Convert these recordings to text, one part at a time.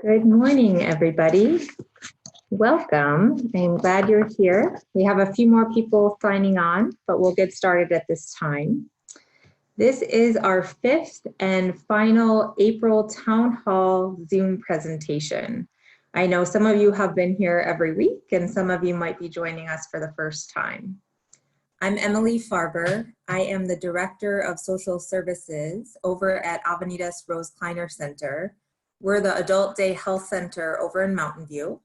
Good morning, everybody. Welcome. I'm glad you're here. We have a few more people signing on, but we'll get started at this time. This is our fifth and final April Town Hall Zoom presentation. I know some of you have been here every week and some of you might be joining us for the first time. I'm Emily Farber. I am the Director of Social Services over at Avenidas Rose Kleiner Center. We're the Adult Day Health Center over in Mountain View.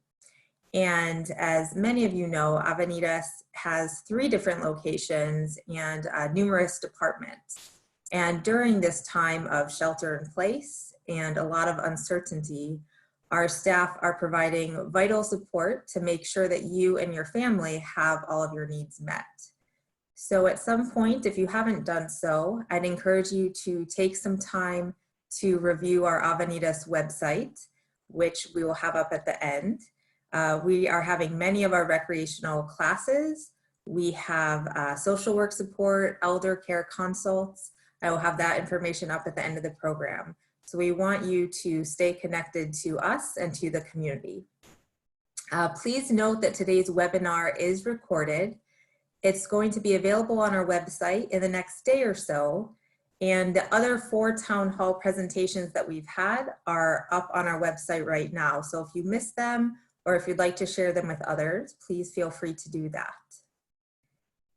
And as many of you know, Avenidas has 3 different locations and numerous departments. And during this time of shelter in place and a lot of uncertainty, our staff are providing vital support to make sure that you and your family have all of your needs met. So at some point, if you haven't done so, I'd encourage you to take some time to review our Avenidas website, which we will have up at the end. We are having many of our recreational classes. We have social work support, elder care consults. I will have that information up at the end of the program. So we want you to stay connected to us and to the community. Please note that today's webinar is recorded. It's going to be available on our website in the next day or so. And the other 4 town hall presentations that we've had are up on our website right now. So if you missed them or if you'd like to share them with others, please feel free to do that.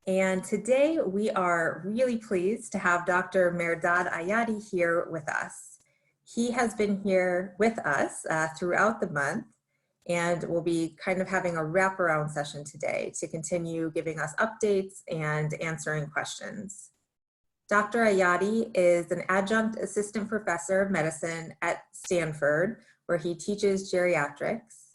And today we are really pleased to have Dr. Mehrdad Ayati here with us. He has been here with us throughout the month, and we'll be kind of having a wraparound session today to continue giving us updates and answering questions. Dr. Ayati is an adjunct assistant professor of medicine at Stanford, where he teaches geriatrics.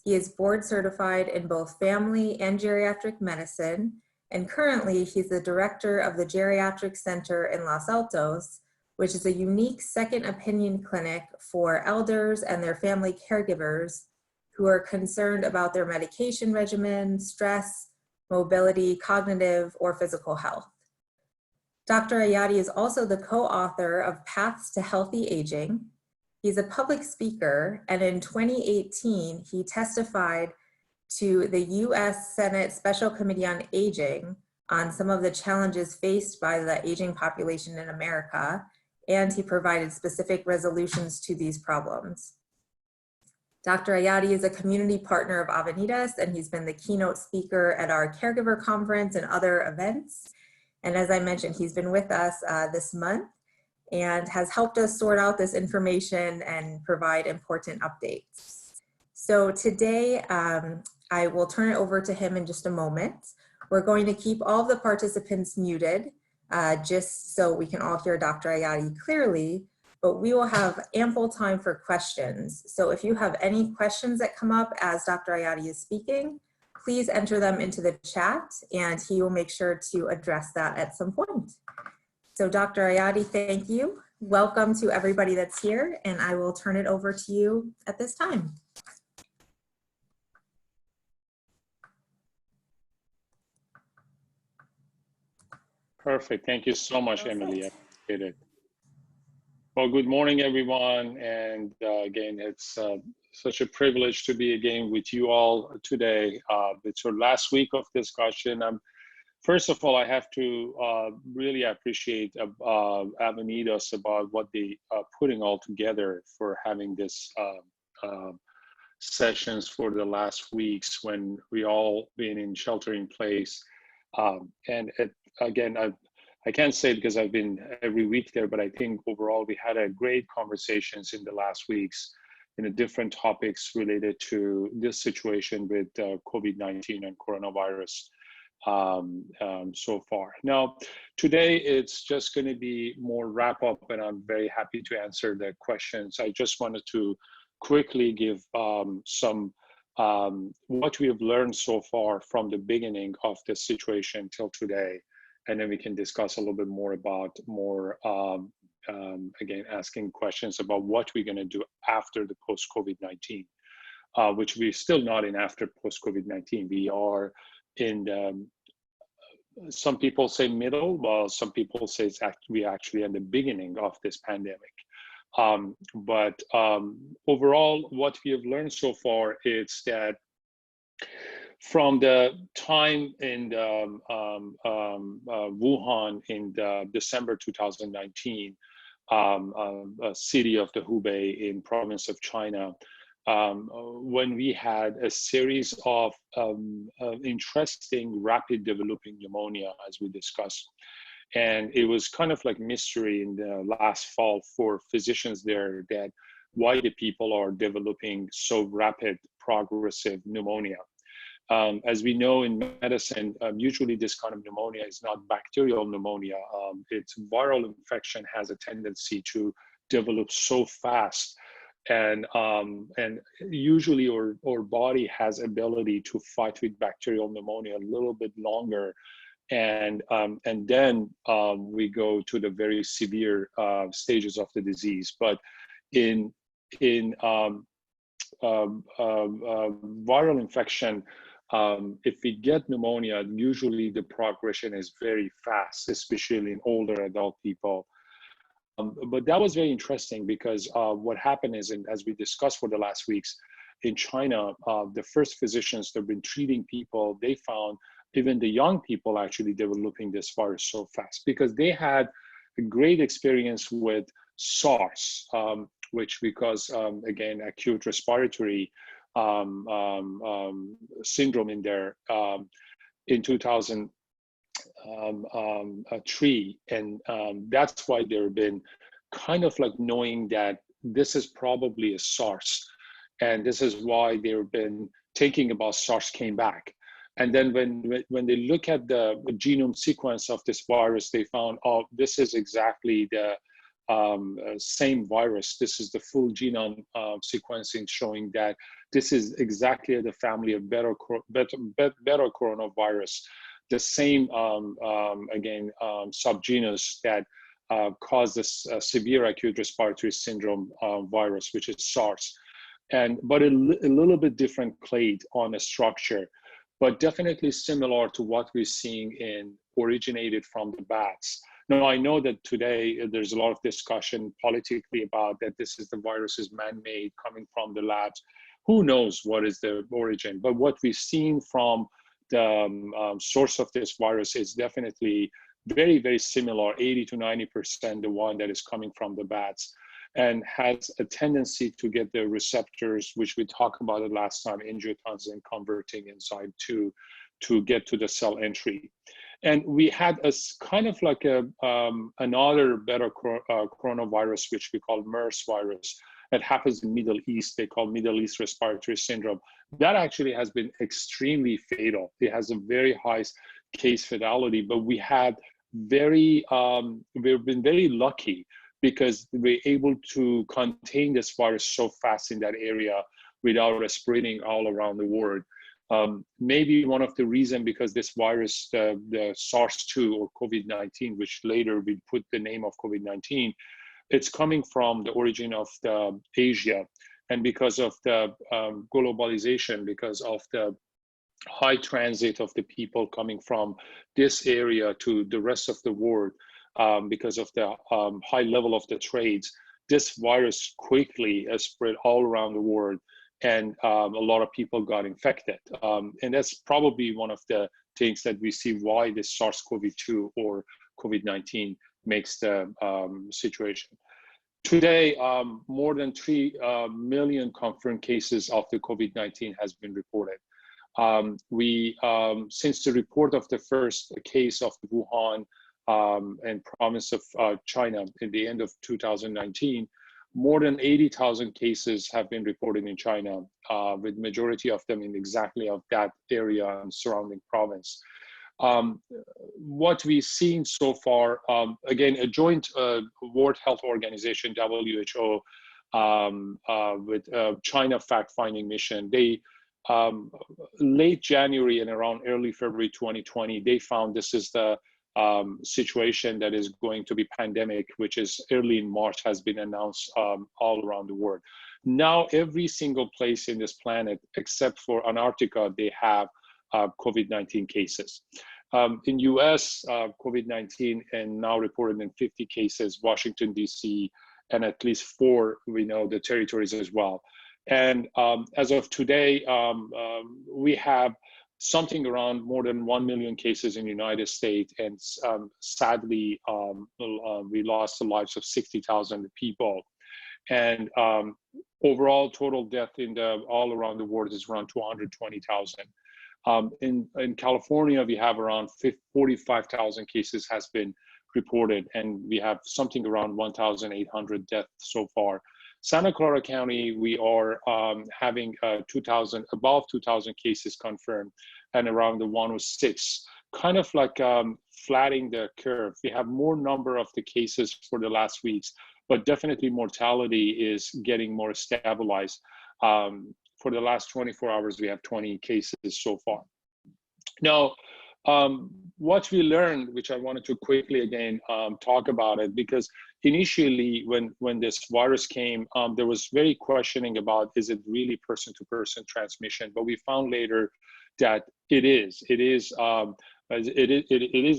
He is board certified in both family and geriatric medicine, and currently he's the director of the Geriatric Center in Los Altos, which is a unique second opinion clinic for elders and their family caregivers who are concerned about their medication regimen, stress, mobility, cognitive, or physical health. Dr. Ayati is also the co-author of Paths to Healthy Aging. He's a public speaker, and in 2018, he testified to the U.S. Senate Special Committee on Aging on some of the challenges faced by the aging population in America, and he provided specific resolutions to these problems. Dr. Ayati is a community partner of Avenidas, and he's been the keynote speaker at our caregiver conference and other events. And as I mentioned, he's been with us this month and has helped us sort out this information and provide important updates. So today, I will turn it over to him in just a moment. We're going to keep all of the participants muted just so we can all hear Dr. Ayati clearly, but we will have ample time for questions. So if you have any questions that come up as Dr. Ayati is speaking, please enter them into the chat and he will make sure to address that at some point. So Dr. Ayati, thank you. Welcome to everybody that's here, and I will turn it over to you at this time. Perfect. Thank you so much, Emily. I appreciate it. Well, good morning, everyone. And again, it's such a privilege to be again with you all today. It's our last week of discussion. First of all, I have to really appreciate Avenidas about what they are putting all together for having this sessions for the last weeks when we all been in shelter in place. Again, I can't say because I've been every week there, but I think overall we had a great conversations in the last weeks in the different topics related to this situation with COVID-19 and coronavirus so far. Now, today it's just going to be more wrap up, and I'm very happy to answer the questions. I just wanted to quickly give some what we have learned so far from the beginning of this situation till today. And then we can discuss a little bit more about again, asking questions about what we're going to do after the post-COVID-19, which we're still not in after post-COVID-19. We are in, some people say middle, while some people say we're actually in the beginning of this pandemic. But overall, what we have learned so far is that from the time in Wuhan in December 2019, a city of the Hubei in province of China, when we had a series of interesting, rapid developing pneumonia, as we discussed. And it was kind of like mystery in the last fall for physicians there that why the people are developing so rapid progressive pneumonia. As we know in medicine, usually this kind of pneumonia is not bacterial pneumonia. It's viral infection has a tendency to develop so fast. And usually our body has ability to fight with bacterial pneumonia a little bit longer. And then we go to the very severe stages of the disease. But in viral infection, if we get pneumonia, usually the progression is very fast, especially in older adult people. But that was very interesting because what happened is, and as we discussed for the last weeks, in China, the first physicians that have been treating people, they found even the young people actually developing this virus so fast because they had a great experience with SARS, which because, again, acute respiratory syndrome in there in 2003. And that's why they've been kind of like knowing that this is probably a SARS. And this is why they've been thinking about SARS came back. And then when they look at the genome sequence of this virus, they found, oh, this is exactly the same virus. This is the full genome sequencing showing that this is exactly the family of beta coronavirus, the same, again, subgenus that caused this severe acute respiratory syndrome virus, which is SARS. But a little bit different clade on a structure, but definitely similar to what we're seeing originated from the bats. Now, I know that today there's a lot of discussion politically about that this is the virus is man-made coming from the labs. Who knows what is the origin? But what we've seen from the source of this virus is definitely very, very similar, 80 to 90% the one that is coming from the bats, and has a tendency to get the receptors, which we talked about it last time, angiotensin converting enzyme to get to the cell entry. And we had a kind of like another beta coronavirus, which we call MERS virus, that happens in Middle East. They call Middle East respiratory syndrome. That actually has been extremely fatal. It has a very high case fatality, but we've been very lucky because we're able to contain this virus so fast in that area without spreading all around the world. Maybe one of the reasons because this virus, the SARS-2 or COVID-19, which later we put the name of COVID-19, it's coming from the origin of Asia. And because of the globalization, because of the high transit of the people coming from this area to the rest of the world, because of the high level of the trades, this virus quickly spread all around the world, and a lot of people got infected. And that's probably one of the things that we see why this SARS-CoV-2 or COVID-19 makes the situation. Today, more than 3 million confirmed cases of the COVID-19 has been reported. Since the report of the first case of Wuhan and province of China in the end of 2019, more than 80,000 cases have been reported in China, with majority of them in exactly of that area and surrounding province. What we've seen so far, again, a joint World Health Organization, WHO, with China fact-finding mission, they late January and around early February 2020, they found this is the situation that is going to be pandemic, which is early in March has been announced all around the world. Now, every single place in this planet, except for Antarctica, they have COVID-19 cases. In US, COVID-19 and now reported in 50 cases, Washington, DC, and at least 4, we know, the territories as well. And as of today, we have something around more than 1 million cases in the United States, and sadly, we lost the lives of 60,000 people. And overall total death all around the world is around 220,000. In California, we have around 45,000 cases has been reported, and we have something around 1,800 deaths so far. Santa Clara County, we are having above 2,000 cases confirmed, and around the 106, kind of like flattening the curve. We have more number of the cases for the last weeks, but definitely mortality is getting more stabilized. For the last 24 hours, we have 20 cases so far. Now, what we learned, which I wanted to quickly again talk about it, because initially when this virus came, there was very questioning about, is it really person-to-person transmission? But we found later that it is. It is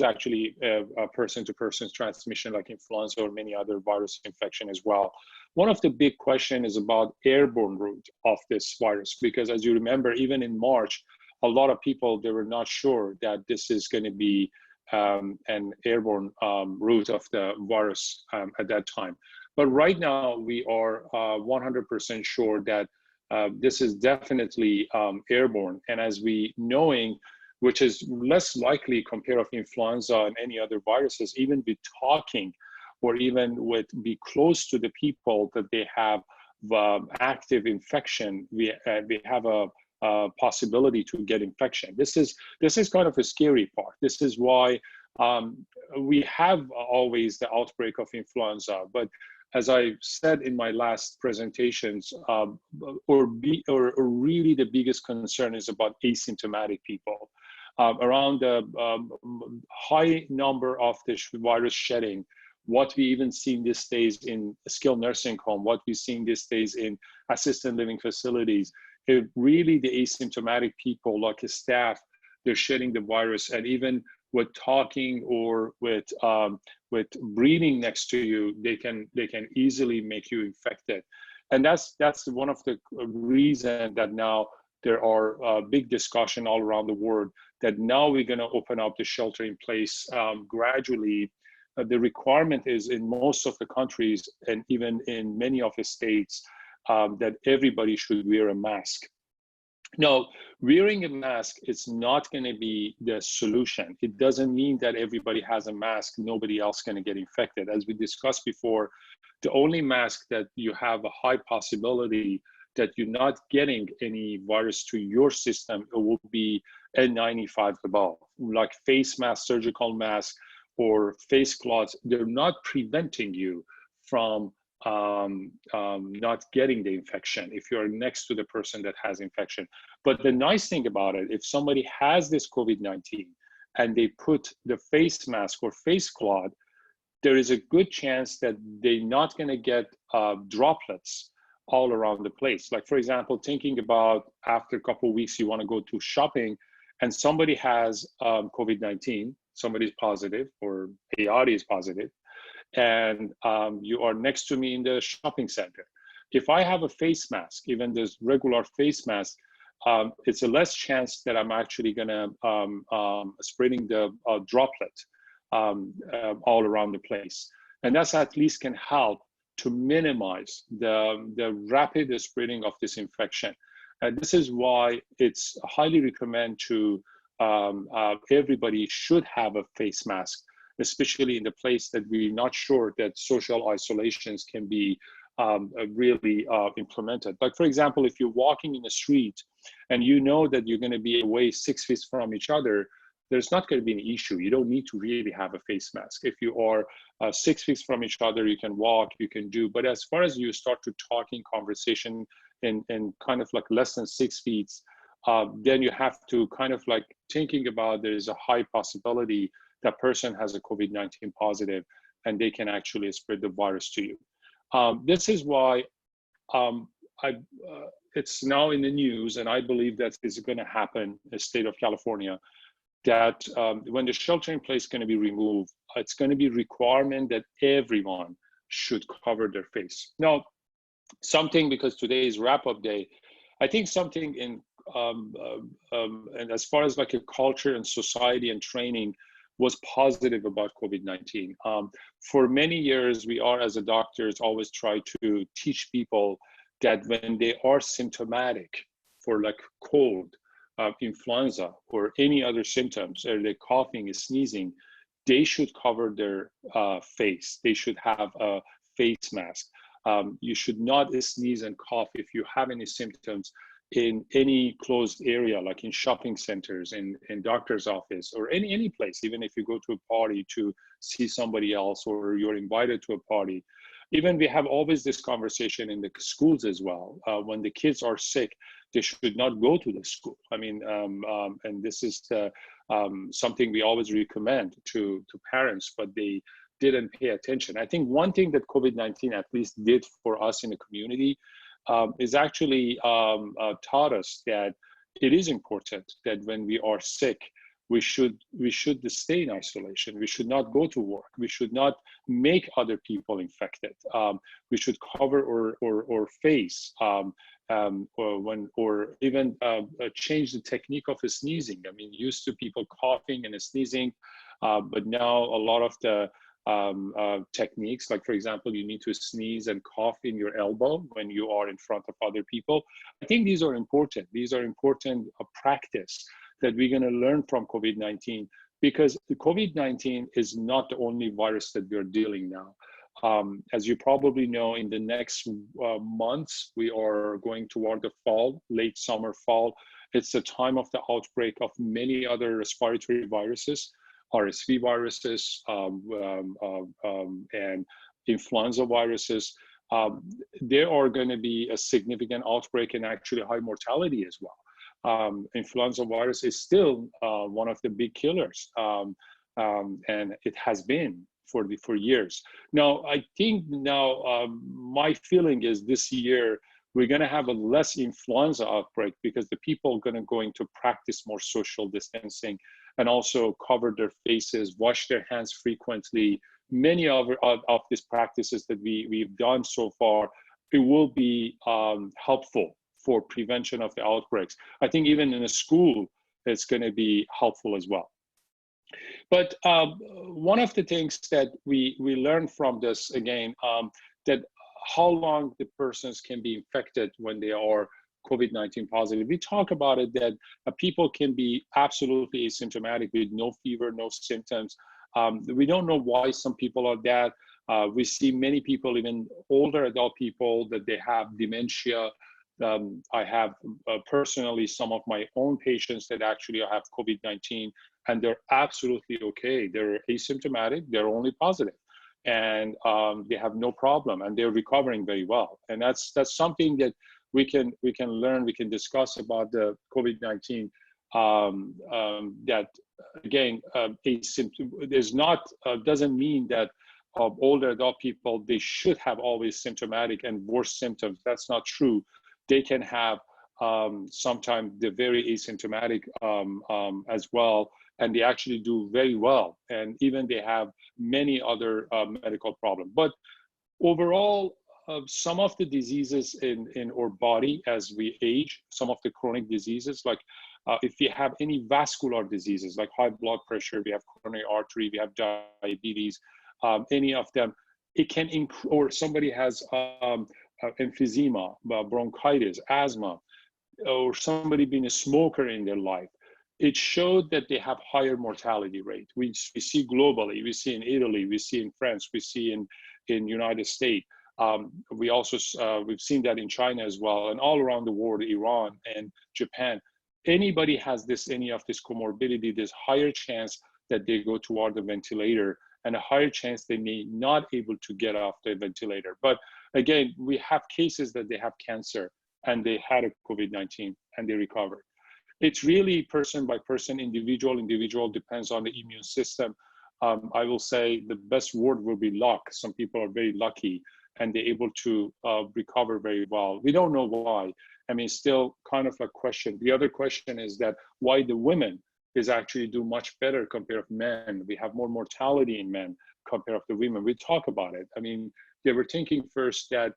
actually a person-to-person transmission, like influenza or many other virus infection as well. One of the big questions is about airborne route of this virus, because as you remember, even in March, a lot of people, they were not sure that this is going to be an airborne route of the virus at that time. But right now, we are 100% sure that this is definitely airborne. And as we knowing, which is less likely compared to influenza and any other viruses, even with talking or even with be close to the people that they have active infection, we have a possibility to get infection. This is kind of a scary part. This is why we have always the outbreak of influenza. But as I said in my last presentations, really the biggest concern is about asymptomatic people. Around the high number of this virus shedding, what we even seen these days in skilled nursing home, what we've seen these days in assisted living facilities, really the asymptomatic people like a staff, they're shedding the virus, and even with talking or with breathing next to you, they can easily make you infected. And that's one of the reasons that now there are big discussion all around the world that now we're going to open up the shelter in place gradually. The requirement is in most of the countries and even in many of the states that everybody should wear a mask. Now, wearing a mask is not going to be the solution. It doesn't mean that everybody has a mask, nobody else going to get infected. As we discussed before, the only mask that you have a high possibility that you're not getting any virus to your system, it will be N95 above, like face mask, surgical mask, or face cloths. They're not preventing you from not getting the infection if you're next to the person that has infection. But the nice thing about it, if somebody has this COVID-19 and they put the face mask or face cloth, there is a good chance that they're not going to get droplets all around the place. Like, for example, thinking about after a couple of weeks, you want to go to shopping and somebody has COVID-19, somebody's positive, or Ayati is positive, and you are next to me in the shopping center. If I have a face mask, even this regular face mask, it's a less chance that I'm actually gonna spreading the droplet all around the place. And that's at least can help to minimize the rapid spreading of this infection. And this is why it's highly recommend to everybody should have a face mask, especially in the place that we're not sure that social isolations can be really implemented. Like, for example, if you're walking in the street and you know that you're going to be away 6 feet from each other, there's not going to be an issue. You don't need to really have a face mask. If you are 6 feet from each other, you can walk, you can do. But as far as you start to talking conversation in kind of like less than 6 feet, then you have to kind of like thinking about there is a high possibility that person has a COVID-19 positive and they can actually spread the virus to you. This is why it's now in the news, and I believe that is going to happen in the state of California, that when the shelter in place is going to be removed, it's going to be requirement that everyone should cover their face. Now, something, because today is wrap-up day, I think something in and as far as like a culture and society and training was positive about COVID-19. For many years, we are as a doctors always try to teach people that when they are symptomatic for like cold, influenza, or any other symptoms, or they're coughing, sneezing, they should cover their face. They should have a face mask. You should not sneeze and cough if you have any symptoms in any closed area, like in shopping centers, in doctor's office, or any place, even if you go to a party to see somebody else, or you're invited to a party. Even we have always this conversation in the schools as well. When the kids are sick, they should not go to the school. I mean, and this is something we always recommend to parents, but they didn't pay attention. I think one thing that COVID-19 at least did for us in the community is actually taught us that it is important that when we are sick, we should stay in isolation. We should not go to work. We should not make other people infected. We should cover or face or even change the technique of sneezing. I mean, used to people coughing and sneezing, but now a lot of the techniques, like for example, you need to sneeze and cough in your elbow when you are in front of other people. I think these are important. These are important practice that we're going to learn from COVID-19, because the COVID-19 is not the only virus that we're dealing now. As you probably know, in the next months, we are going toward the fall, late summer, fall. It's the time of the outbreak of many other respiratory viruses, RSV viruses, and influenza viruses. There are going to be a significant outbreak and actually high mortality as well. Influenza virus is still one of the big killers, and it has been for years. Now, I think now my feeling is this year we're going to have a less influenza outbreak, because the people are going to practice more social distancing and also cover their faces, wash their hands frequently. Many of these practices that we've done so far, it will be helpful for prevention of the outbreaks. I think even in a school, it's going to be helpful as well. But one of the things that we learned from this, again, that how long the persons can be infected when they are COVID-19 positive. We talk about it that people can be absolutely asymptomatic with no fever, no symptoms. We don't know why some people are that. We see many people, even older adult people, that they have dementia. I have personally some of my own patients that actually have COVID-19, and they're absolutely okay. They're asymptomatic, they're only positive, and they have no problem, and they're recovering very well. And that's something that we can learn, we can discuss about the COVID-19. That again, there's not doesn't mean that older adult people, they should have always symptomatic and worse symptoms. That's not true. They can have sometimes they're very asymptomatic as well, and they actually do very well. And even they have many other medical problems. But overall, some of the diseases in our body as we age, some of the chronic diseases, like if you have any vascular diseases like high blood pressure, we have coronary artery, we have diabetes, any of them, it can or somebody has emphysema, bronchitis, asthma, or somebody being a smoker in their life, it showed that they have higher mortality rate. We see globally, we see in Italy, we see in France, we see in United States. We also, we've seen that in China as well, and all around the world, Iran and Japan. Anybody has any of this comorbidity, there's higher chance that they go toward the ventilator, and a higher chance they may not able to get off the ventilator. But again, we have cases that they have cancer and they had a COVID-19 and they recovered. It's really person by person, individual, depends on the immune system. I will say the best word will be luck. Some people are very lucky and they're able to recover very well. We don't know why. I mean, still kind of a question. The other question is that why the women is actually do much better compared to men. We have more mortality in men compared to women. We talk about it. I mean, they were thinking first that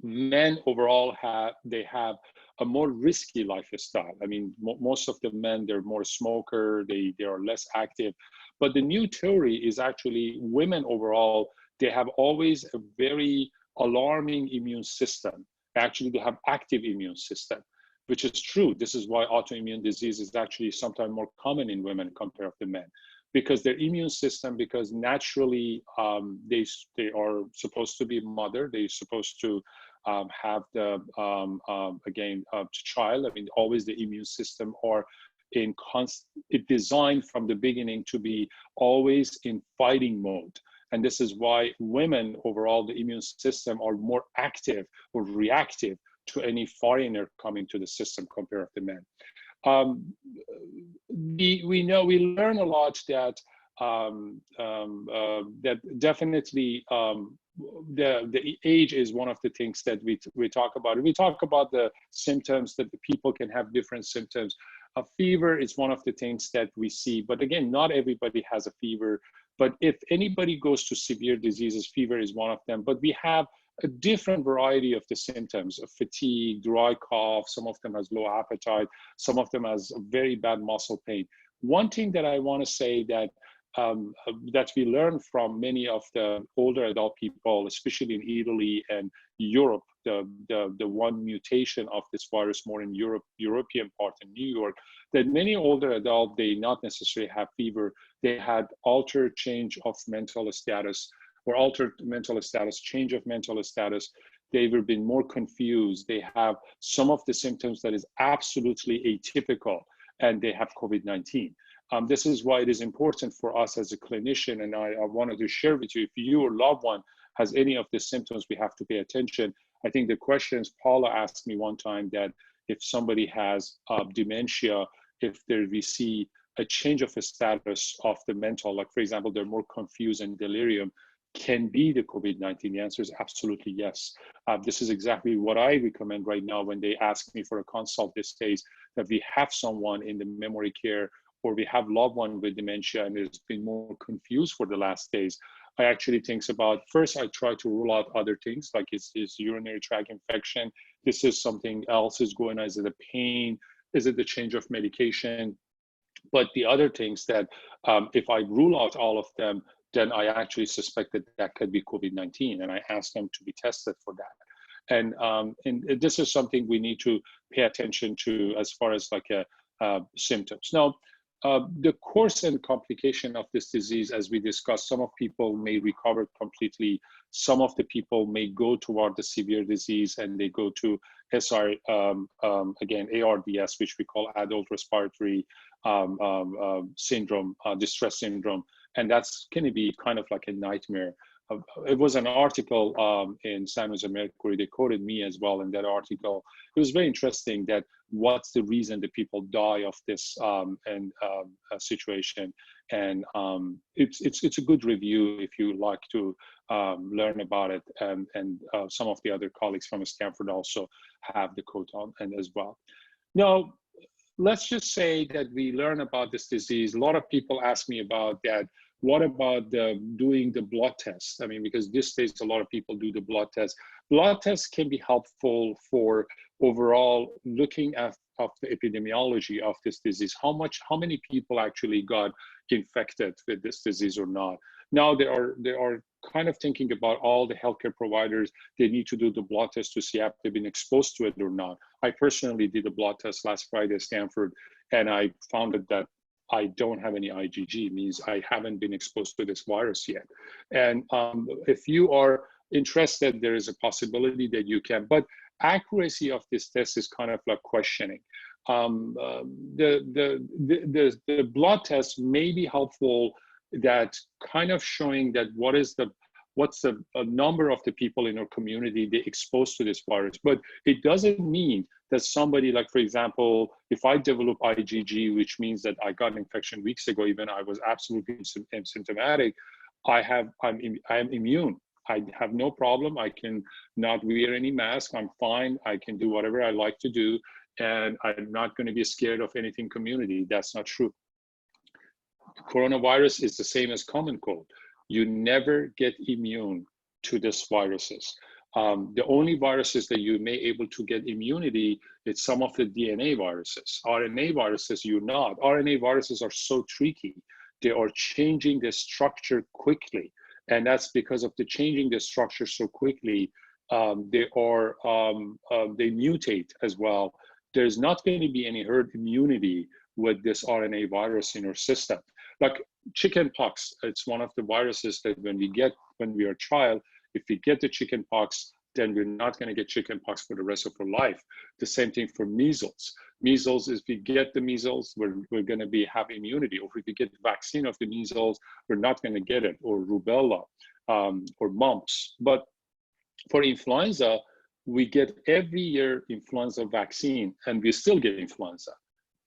men overall have a more risky lifestyle. I mean, most of the men, they're more smoker, they are less active. But the new theory is actually women overall, they have always a very alarming immune system. Actually, they have active immune system, which is true. This is why autoimmune disease is actually sometimes more common in women compared to men, because their immune system, because naturally they are supposed to be mother, they're supposed to have the child. I mean, always the immune system are in it designed from the beginning to be always in fighting mode. And this is why women overall, the immune system are more active or reactive to any foreigner coming to the system compared to men. We learn a lot that that definitely the age is one of the things that we talk about. We talk about the symptoms, that the people can have different symptoms. A fever is one of the things that we see, but again, not everybody has a fever. But if anybody goes to severe diseases, fever is one of them. But we have a different variety of the symptoms of fatigue, dry cough. Some of them has low appetite. Some of them has very bad muscle pain. One thing that I want to say that that we learned from many of the older adult people, especially in Italy and Europe, the one mutation of this virus more in European part in New York, that many older adults, they not necessarily have fever, they had altered change of mental status, or altered mental status, change of mental status. They've been more confused. They have some of the symptoms that is absolutely atypical, and they have COVID-19. This is why it is important for us as a clinician, and I wanted to share with you, if you or loved one has any of the symptoms, we have to pay attention. I think the questions Paula asked me one time, that if somebody has dementia, if we see a change of a status of the mental, like for example, they're more confused and delirium, can be the COVID-19? The answer is absolutely yes. This is exactly what I recommend right now when they ask me for a consult these days, that we have someone in the memory care, or we have loved one with dementia and has been more confused for the last days. I actually think about, first I try to rule out other things, like is urinary tract infection, this is something else is going on, is it a pain, is it the change of medication? But the other things that if I rule out all of them, then I actually suspect that that could be COVID-19, and I ask them to be tested for that. And this is something we need to pay attention to as far as like symptoms. Now, the course and complication of this disease, as we discussed, some of people may recover completely. Some of the people may go toward the severe disease and they go to again, ARDS, which we call adult respiratory syndrome, distress syndrome. And that's going to be kind of like a nightmare. It was an article in San Jose Mercury, they quoted me as well in that article. It was very interesting that what's the reason that people die of this situation. And it's a good review if you like to learn about it. And some of the other colleagues from Stanford also have the quote on and as well. Now, let's just say that we learn about this disease. A lot of people ask me about that. What about doing the blood test? I mean, because these days a lot of people do the blood test. Blood tests can be helpful for overall looking at the epidemiology of this disease. How many people actually got infected with this disease or not? Now they are kind of thinking about all the healthcare providers. They need to do the blood test to see if they've been exposed to it or not. I personally did a blood test last Friday at Stanford, and I found that I don't have any IgG, means I haven't been exposed to this virus yet. And if you are interested, there is a possibility that you can, but accuracy of this test is kind of like questioning. The blood test may be helpful, that kind of showing that what's the number of the people in our community they exposed to this virus. But it doesn't mean that somebody, like for example, if I develop IgG, which means that I got an infection weeks ago, even I was absolutely asymptomatic, I am immune. I have no problem. I can not wear any mask. I'm fine. I can do whatever I like to do. And I'm not going to be scared of anything community. That's not true. Coronavirus is the same as common cold. You never get immune to these viruses. The only viruses that you may able to get immunity, it's some of the DNA viruses. RNA viruses, you're not. RNA viruses are so tricky. They are changing the structure quickly. And that's because of the changing the structure so quickly, they mutate as well. There's not going to be any herd immunity with this RNA virus in our system. Like chicken pox, it's one of the viruses that when we are a child, if we get the chicken pox, then we're not going to get chicken pox for the rest of our life. The same thing for measles. Measles, if we get the measles, we're going to have immunity. Or if we get the vaccine of the measles, we're not going to get it, or rubella, or mumps. But for influenza, we get every year influenza vaccine, and we still get influenza.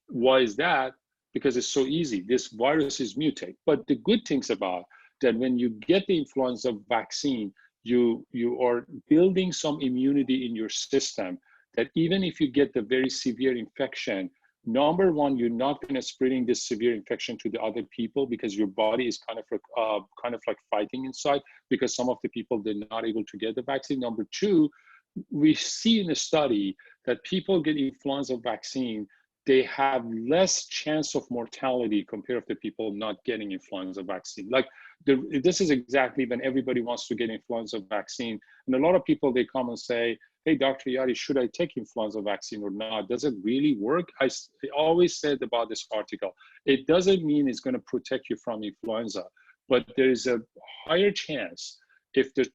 Why is that? Because it's so easy. This virus is mutate. But the good things about that, when you get the influenza vaccine, you are building some immunity in your system that even if you get the very severe infection, number one, you're not going to spreading this severe infection to the other people because your body is kind of like fighting inside, because some of the people they're not able to get the vaccine. Number two, we see in the study that people get influenza vaccine, they have less chance of mortality compared to people not getting influenza vaccine. Like this is exactly when everybody wants to get influenza vaccine. And a lot of people, they come and say, hey, Dr. Ayati, should I take influenza vaccine or not? Does it really work? I always said about this article, it doesn't mean it's going to protect you from influenza, but there is a higher chance if the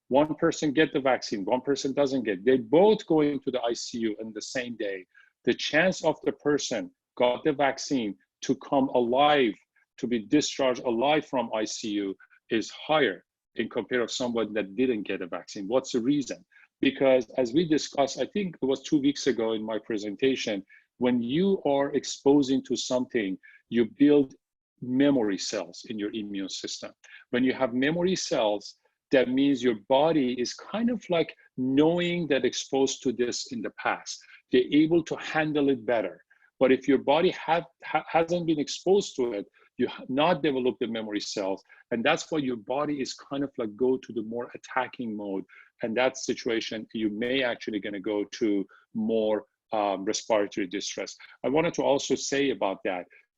one person get the vaccine, one person doesn't get, they both go into the ICU in the same day. The chance of the person got the vaccine to come alive, to be discharged alive from ICU is higher in comparison to someone that didn't get a vaccine. What's the reason? Because as we discussed, I think it was 2 weeks ago in my presentation, when you are exposing to something, you build memory cells in your immune system. When you have memory cells, that means your body is kind of like knowing that exposed to this in the past. They're able to handle it better. But if your body hasn't been exposed to it, you have not developed the memory cells. And that's why your body is kind of like go to the more attacking mode. And that situation, you may actually gonna go to more respiratory distress. I wanted to also say about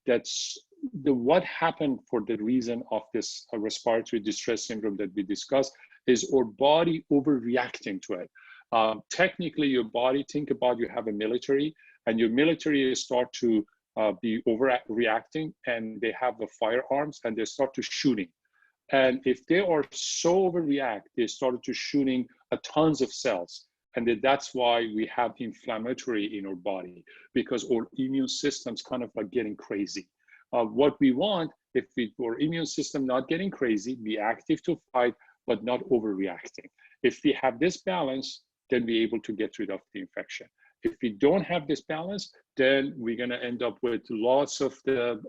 that's what happened for the reason of this respiratory distress syndrome that we discussed is our body overreacting to it. Technically, your body, think about you have a military, and your military start to be overreacting, and they have the firearms, and they start to shooting. And if they are so overreact, they started to shooting tons of cells. And that's why we have inflammatory in our body, because our immune system's kind of like getting crazy. What we want, if our immune system not getting crazy, be active to fight, but not overreacting. If we have this balance, then we're able to get rid of the infection. If we don't have this balance, then we're gonna end up with lots of the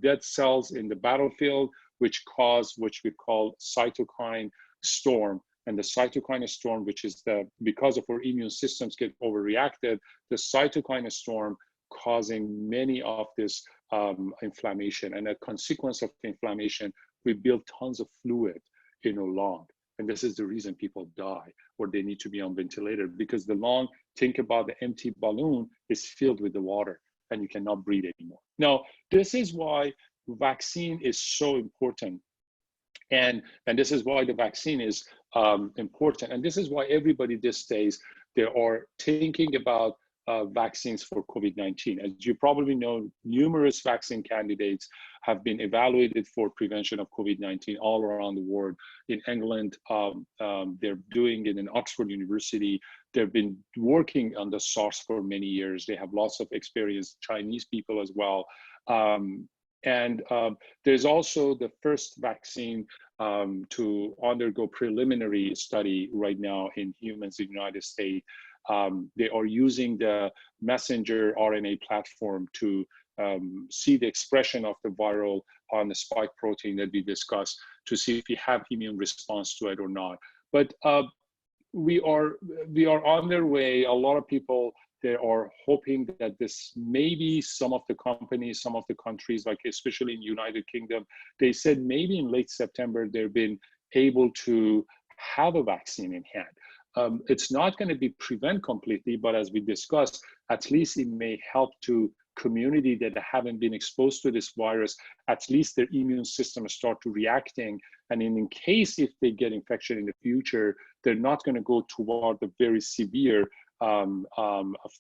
dead cells in the battlefield, which we call cytokine storm. And the cytokine storm, which is because of our immune systems get overreacted, the cytokine storm causing many of this inflammation. And a consequence of the inflammation, we build tons of fluid in our lung. And this is the reason people die or they need to be on ventilator, because the lung, think about the empty balloon, is filled with the water and you cannot breathe anymore. Now, this is why vaccine is so important. And this is why the vaccine is important. And this is why everybody these days, they are thinking about vaccines for COVID-19. As you probably know, numerous vaccine candidates have been evaluated for prevention of COVID-19 all around the world. In England, they're doing it in Oxford University. They've been working on the SARS for many years. They have lots of experience, Chinese people as well. There's also the first vaccine to undergo preliminary study right now in humans in the United States. They are using the messenger RNA platform to see the expression of the viral on the spike protein that we discussed to see if we have immune response to it or not. But we are on their way. A lot of people, they are hoping that this maybe some of the companies, some of the countries, like especially in United Kingdom, they said maybe in late September, they've been able to have a vaccine in hand. It's not going to be prevent completely, but as we discussed, at least it may help to community that haven't been exposed to this virus, at least their immune system start to reacting. And in case if they get infection in the future, they're not going to go toward the very severe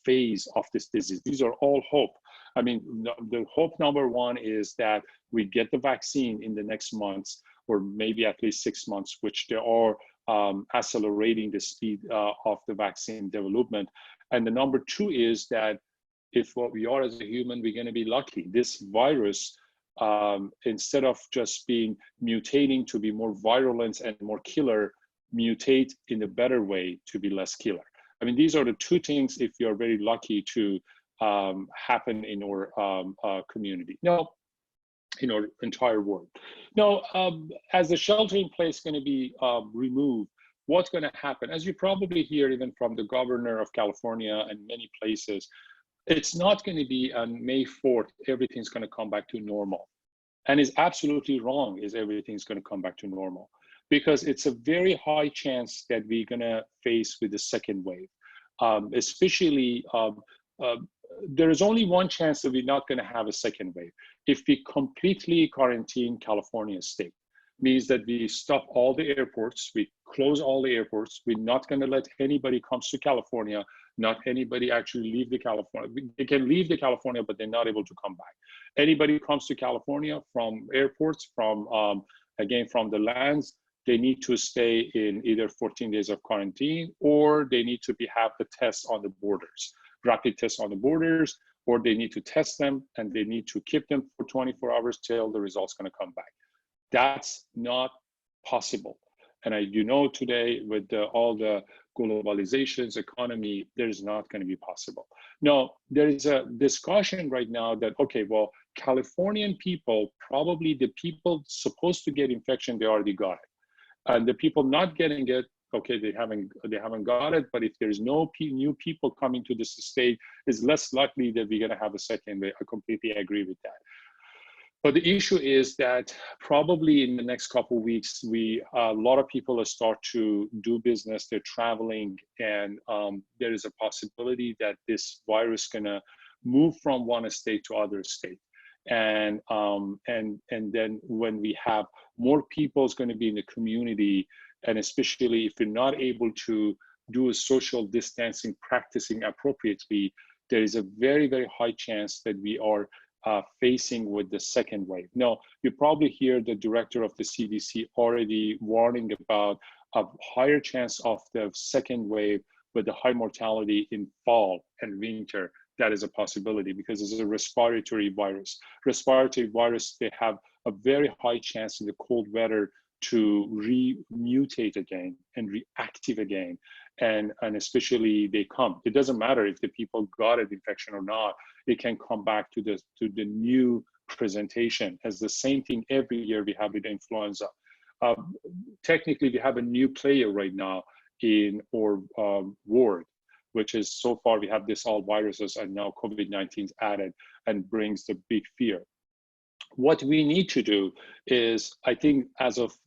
phase of this disease. These are all hope. I mean, the hope number one is that we get the vaccine in the next months, or maybe at least 6 months, which they are accelerating the speed of the vaccine development. And the number two is that if what we are as a human, we're going to be lucky. This virus, instead of just being mutating to be more virulent and more killer, mutate in a better way to be less killer. I mean, these are the two things, if you're very lucky, to happen in our community. Now, in our entire world. Now, as the shelter in place is going to be removed, what's going to happen? As you probably hear even from the governor of California and many places, it's not going to be on May 4th, everything's going to come back to normal. And it's absolutely wrong, is everything's going to come back to normal. Because it's a very high chance that we're going to face with the second wave. Especially, there is only one chance that we're not going to have a second wave. If we completely quarantine California state, means that we stop all the airports, we close all the airports, we're not going to let anybody come to California, not anybody actually leave the California. They can leave the California, but they're not able to come back. Anybody who comes to California from airports, from again, from the lands, they need to stay in either 14 days of quarantine, or they need to have the tests on the borders, rapid tests on the borders, or they need to test them and they need to keep them for 24 hours till the results going to come back. That's not possible. And you know, today with all the globalizations, economy, there's not going to be possible. Now, there is a discussion right now that, okay, well, Californian people, probably the people supposed to get infection, they already got it. And the people not getting it, okay, they haven't got it, but if there's no new people coming to this state, it's less likely that we're going to have a second wave. I completely agree with that. But the issue is that probably in the next couple of weeks, a lot of people will start to do business, they're traveling, and there is a possibility that this virus is going to move from one state to other state. And then when we have more people is going to be in the community, and especially if you're not able to do a social distancing practicing appropriately, there is a very, very high chance that we are facing with the second wave. Now, you probably hear the director of the CDC already warning about a higher chance of the second wave with the high mortality in fall and winter. That is a possibility because it's a respiratory virus. Respiratory virus, they have a very high chance in the cold weather to re-mutate again and reactive again. And especially they come. It doesn't matter if the people got an infection or not, it can come back to the new presentation. As the same thing every year we have with influenza. Technically, we have a new player right now in our world, which is so far we have this all viruses and now COVID-19 is added and brings the big fear. What we need to do is, I think as of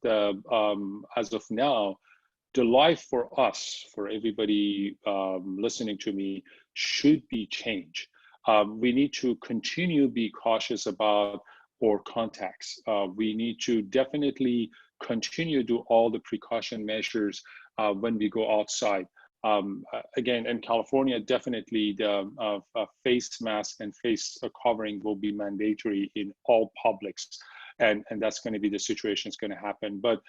now, the life for us, for everybody listening to me, should be changed. We need to continue to be cautious about our contacts. We need to definitely continue to do all the precaution measures when we go outside. Again, in California, definitely the face mask and face covering will be mandatory in all publics. And that's going to be the situation that's going to happen. But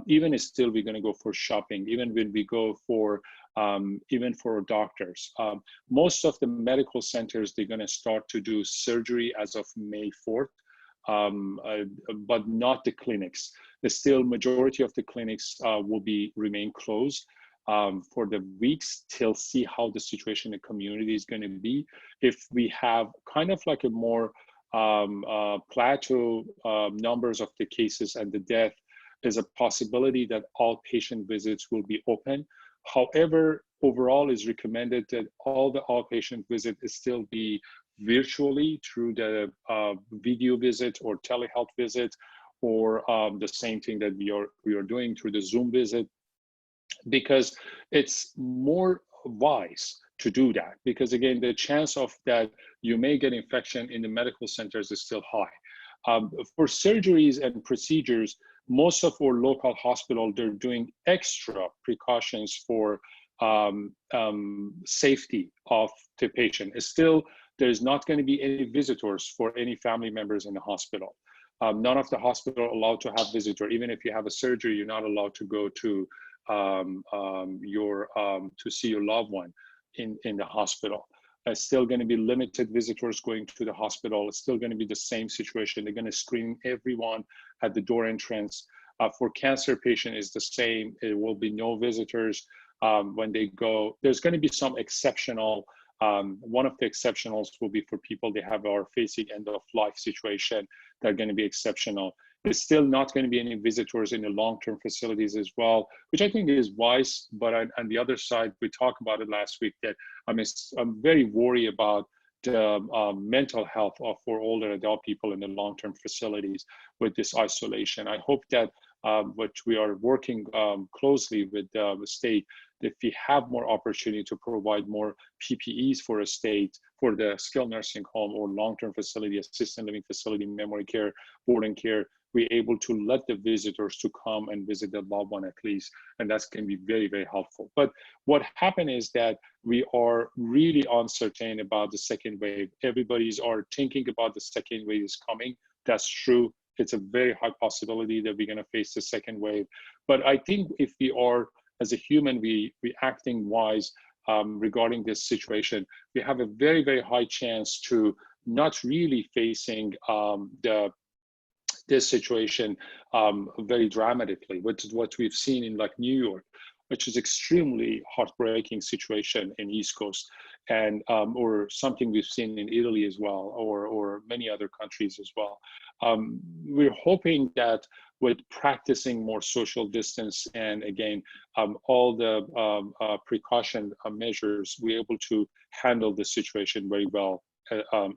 even still, we're going to go for shopping, even when we go for, even for doctors. Most of the medical centers, they're going to start to do surgery as of May 4th, but not the clinics. Still, majority of the clinics will remain closed for the weeks till see how the situation in the community is going to be. If we have kind of like a more plateau numbers of the cases and the death, there's a possibility that all patient visits will be open. However, overall is recommended that all the outpatient visit is still be virtually through the video visit or telehealth visit, or the same thing that we are doing through the Zoom visit, because it's more wise to do that, because again, the chance of that you may get infection in the medical centers is still high. For surgeries and procedures, most of our local hospitals, they're doing extra precautions for safety of the patient. Still, there's not going to be any visitors for any family members in the hospital. None of the hospital allowed to have visitor. Even if you have a surgery, you're not allowed to go to to see your loved one in the hospital. It's still going to be limited visitors going to the hospital. It's still going to be the same situation. They're going to screen everyone at the door entrance. For cancer patient is the same. It will be no visitors when they go. There's going to be some exceptional. One of the exceptionals will be for people they are facing end of life situation. They're going to be exceptional. There's still not going to be any visitors in the long-term facilities as well, which I think is wise. But on the other side, we talked about it last week that I'm very worried about the mental health for older adult people in the long-term facilities with this isolation. I hope that what we are working closely with the state, if we have more opportunity to provide more PPEs for a state, for the skilled nursing home or long-term facility, assisted living facility, memory care, boarding care, we're able to let the visitors to come and visit their loved one at least. And that's going to be very, very helpful. But what happened is that we are really uncertain about the second wave. Everybody's are thinking about the second wave is coming. That's true. It's a very high possibility that we're going to face the second wave. But I think if we are, as a human, we acting wise regarding this situation, we have a very, very high chance to not really facing this situation very dramatically, which is what we've seen in like New York, which is extremely heartbreaking situation in East Coast, and or something we've seen in Italy as well, or many other countries as well. We're hoping that with practicing more social distance and again, all the precaution measures, we're able to handle the situation very well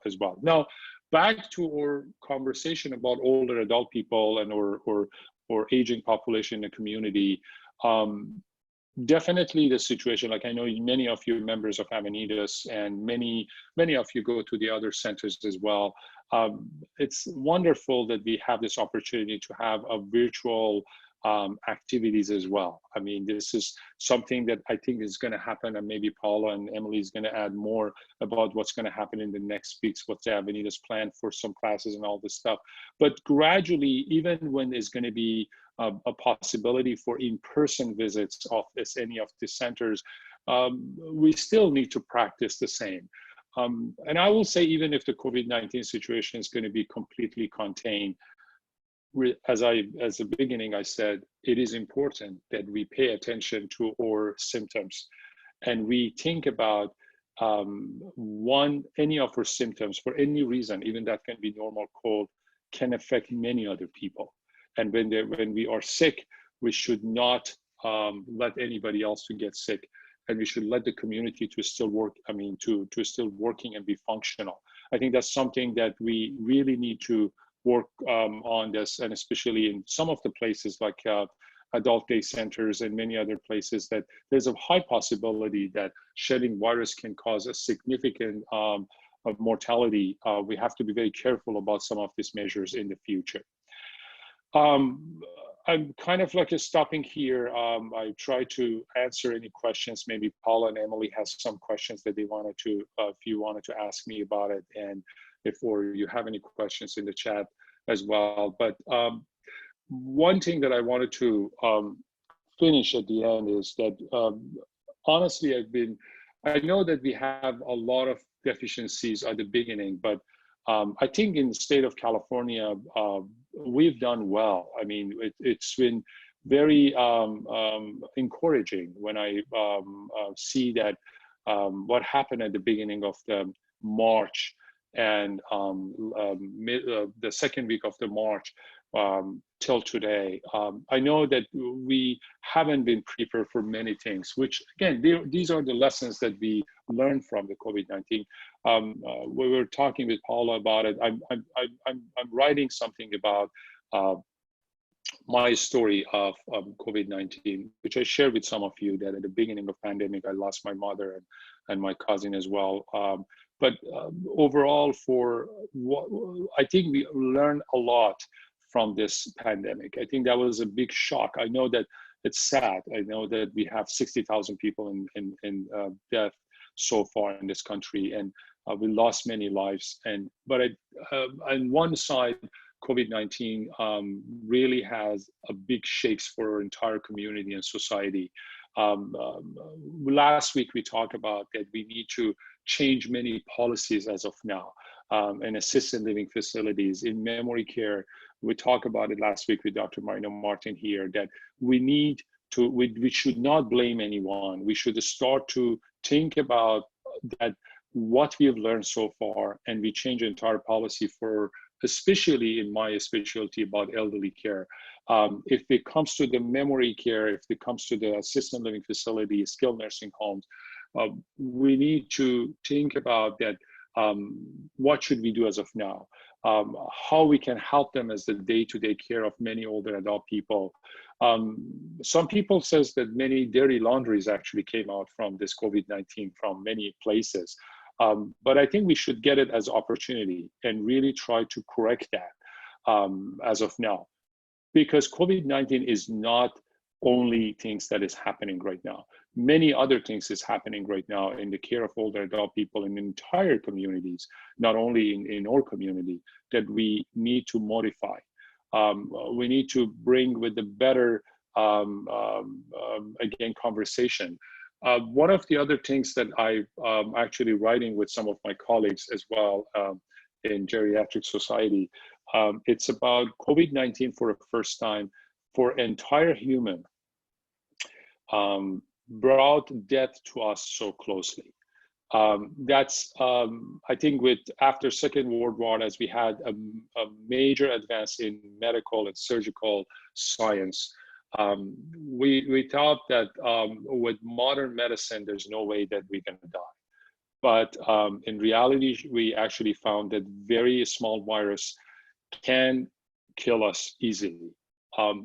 as well. Now, back to our conversation about older adult people and or aging population in the community. Definitely the situation, like I know many of you members of Avenidas and many of you go to the other centers as well. It's wonderful that we have this opportunity to have a virtual activities as well. I mean, this is something that I think is going to happen, and maybe Paula and Emily is going to add more about what's going to happen in the next weeks, what's the Avenidas plan for some classes and all this stuff. But gradually, even when there's going to be a possibility for in-person visits of any of the centers, we still need to practice the same. And I will say, even if the COVID-19 situation is going to be completely contained, as the beginning I said, it is important that we pay attention to our symptoms, and we think about any of our symptoms for any reason, even that can be normal cold, can affect many other people. And when we are sick, we should not let anybody else to get sick, and we should let the community to still work. I mean, to still working and be functional. I think that's something that we really need to work on this, and especially in some of the places like adult day centers and many other places, that there's a high possibility that shedding virus can cause a significant of mortality. We have to be very careful about some of these measures in the future. I'm kind of like stopping here. I try to answer any questions. Maybe Paula and Emily has some questions that they wanted to, if you wanted to ask me about it, and or you have any questions in the chat as well. But one thing that I wanted to finish at the end is that honestly, I know that we have a lot of deficiencies at the beginning, but I think in the state of California, we've done well. I mean, it's been very encouraging when I see that what happened at the beginning of the March and the second week of the March till today. I know that we haven't been prepared for many things, which again, these are the lessons that we learned from the COVID-19. We were talking with Paula about it. I'm writing something about my story of COVID-19, which I shared with some of you, that at the beginning of pandemic, I lost my mother and my cousin as well. But overall, for what I think we learned a lot from this pandemic. I think that was a big shock. I know that it's sad. I know that we have 60,000 people in death so far in this country, and we lost many lives. But on one side, COVID-19 really has a big shakes for our entire community and society. Last week we talked about that we need to change many policies as of now in assisted living facilities, in memory care. We talked about it last week with Dr. Marina Martin here, that we need to, we should not blame anyone. We should start to think about that, what we have learned so far, and we change the entire policy for, especially in my specialty about elderly care. If it comes to the memory care, if it comes to the assisted living facility, skilled nursing homes, we need to think about that. What should we do as of now? How we can help them as the day-to-day care of many older adult people. Some people says that many dirty laundries actually came out from this COVID-19 from many places. But I think we should get it as opportunity and really try to correct that as of now. Because COVID-19 is not only things that is happening right now. Many other things is happening right now in the care of older adult people in entire communities, not only in our community, that we need to modify. We need to bring with the better, again, conversation. One of the other things that I'm actually writing with some of my colleagues as well in Geriatric Society, it's about COVID-19 for the first time for entire human, brought death to us so closely. That's, I think with after Second World War, as we had a major advance in medical and surgical science, we thought that with modern medicine, there's no way that we're gonna die. But in reality, we actually found that very small virus can kill us easily,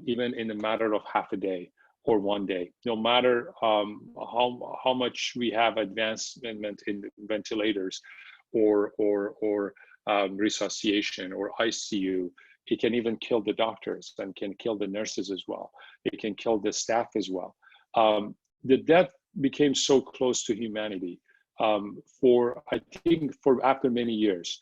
even in a matter of half a day or one day, no matter how much we have advancement in ventilators or resuscitation or ICU. It can even kill the doctors and can kill the nurses as well. It can kill the staff as well. The death became so close to humanity for, I think, for after many years.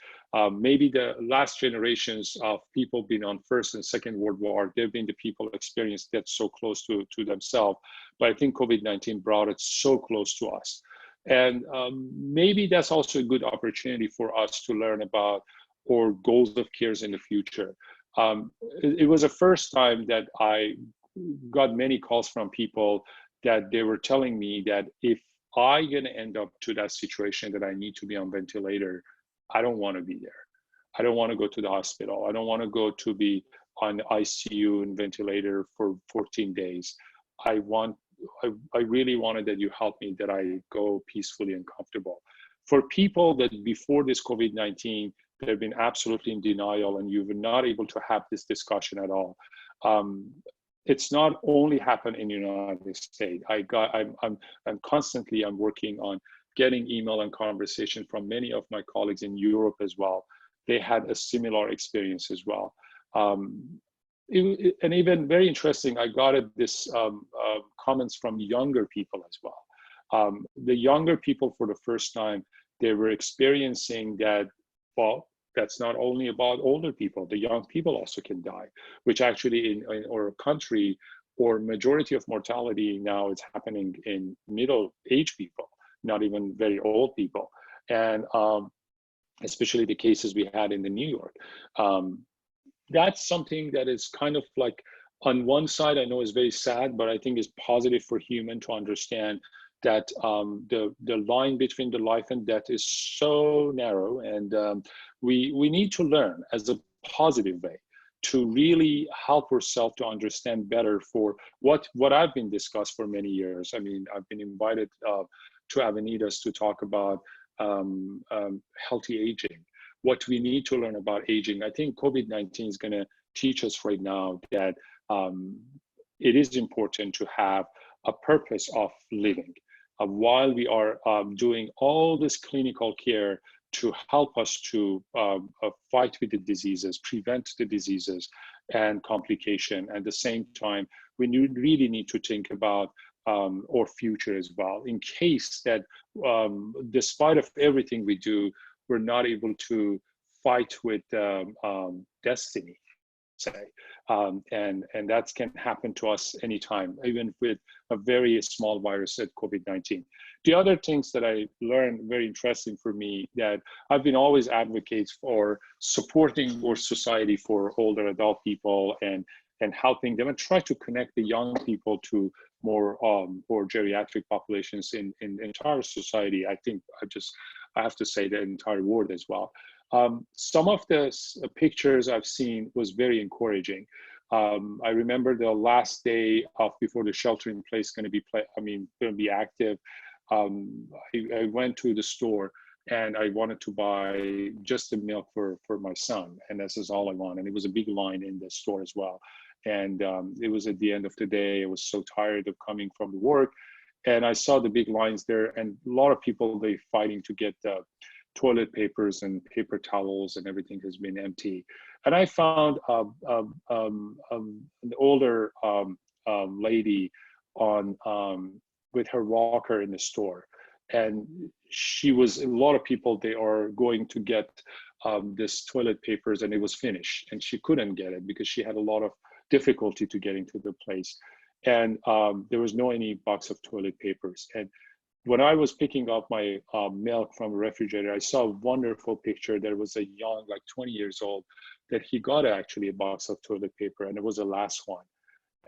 Maybe the last generations of people being on First and Second World War, they've been the people experienced death so close to themselves. But I think COVID-19 brought it so close to us. And maybe that's also a good opportunity for us to learn about our goals of cares in the future. It was the first time that I got many calls from people that they were telling me that if I'm gonna end up to that situation that I need to be on ventilator, I don't want to be there. I don't want to go to the hospital. I don't want to go to be on ICU and ventilator for 14 days. I really wanted that you help me that I go peacefully and comfortable. For people that before this COVID-19, they've been absolutely in denial and you were not able to have this discussion at all. It's not only happened in the United States. I'm constantly working on getting email and conversation from many of my colleagues in Europe as well. They had a similar experience as well. And even very interesting, I got this comments from younger people as well. The younger people for the first time, they were experiencing that, well, that's not only about older people, the young people also can die, which actually in our country, or majority of mortality now is happening in middle-aged people, not even very old people. And especially the cases we had in New York. That's something that is kind of like, on one side, I know is very sad, but I think is positive for human to understand that the line between the life and death is so narrow, and we need to learn as a positive way to really help ourselves to understand better for what I've been discussed for many years. I mean, I've been invited to Avenidas to talk about healthy aging, what we need to learn about aging. I think COVID-19 is going to teach us right now that it is important to have a purpose of living. While we are doing all this clinical care to help us to fight with the diseases, prevent the diseases and complication, at the same time, we really need to think about our future as well, in case that despite of everything we do, we're not able to fight with destiny, say, and that can happen to us anytime, even with a very small virus at COVID-19. The other things that I learned, very interesting for me, that I've been always advocates for supporting our society for older adult people and helping them and try to connect the young people to more or geriatric populations in entire society. I think I have to say the entire world as well. Some of the pictures I've seen was very encouraging. I remember the last day of before the shelter in place going to be active. I went to the store and I wanted to buy just the milk for my son, and this is all I want. And it was a big line in the store as well. And it was at the end of the day. I was so tired of coming from the work, and I saw the big lines there, and a lot of people, they fighting to get toilet papers and paper towels, and everything has been empty. And I found an older lady with her walker in the store, and a lot of people, they are going to get this toilet papers, and it was finished, and she couldn't get it because she had a lot of difficulty to get into the place, and there was no any box of toilet papers. And when I was picking up my milk from the refrigerator, I saw a wonderful picture. There was a young, like 20 years old, that he got actually a box of toilet paper, and it was the last one.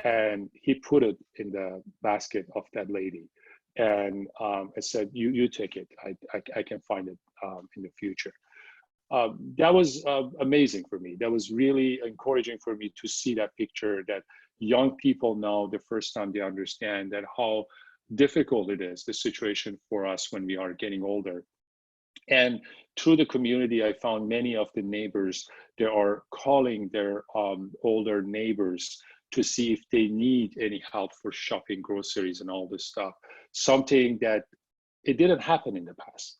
And he put it in the basket of that lady. And I said, you take it. I can find it in the future. That was amazing for me. That was really encouraging for me to see that picture, that young people now, the first time they understand that how difficult it is, the situation for us when we are getting older. And through the community, I found many of the neighbors, they are calling their older neighbors to see if they need any help for shopping, groceries, and all this stuff. Something that it didn't happen in the past.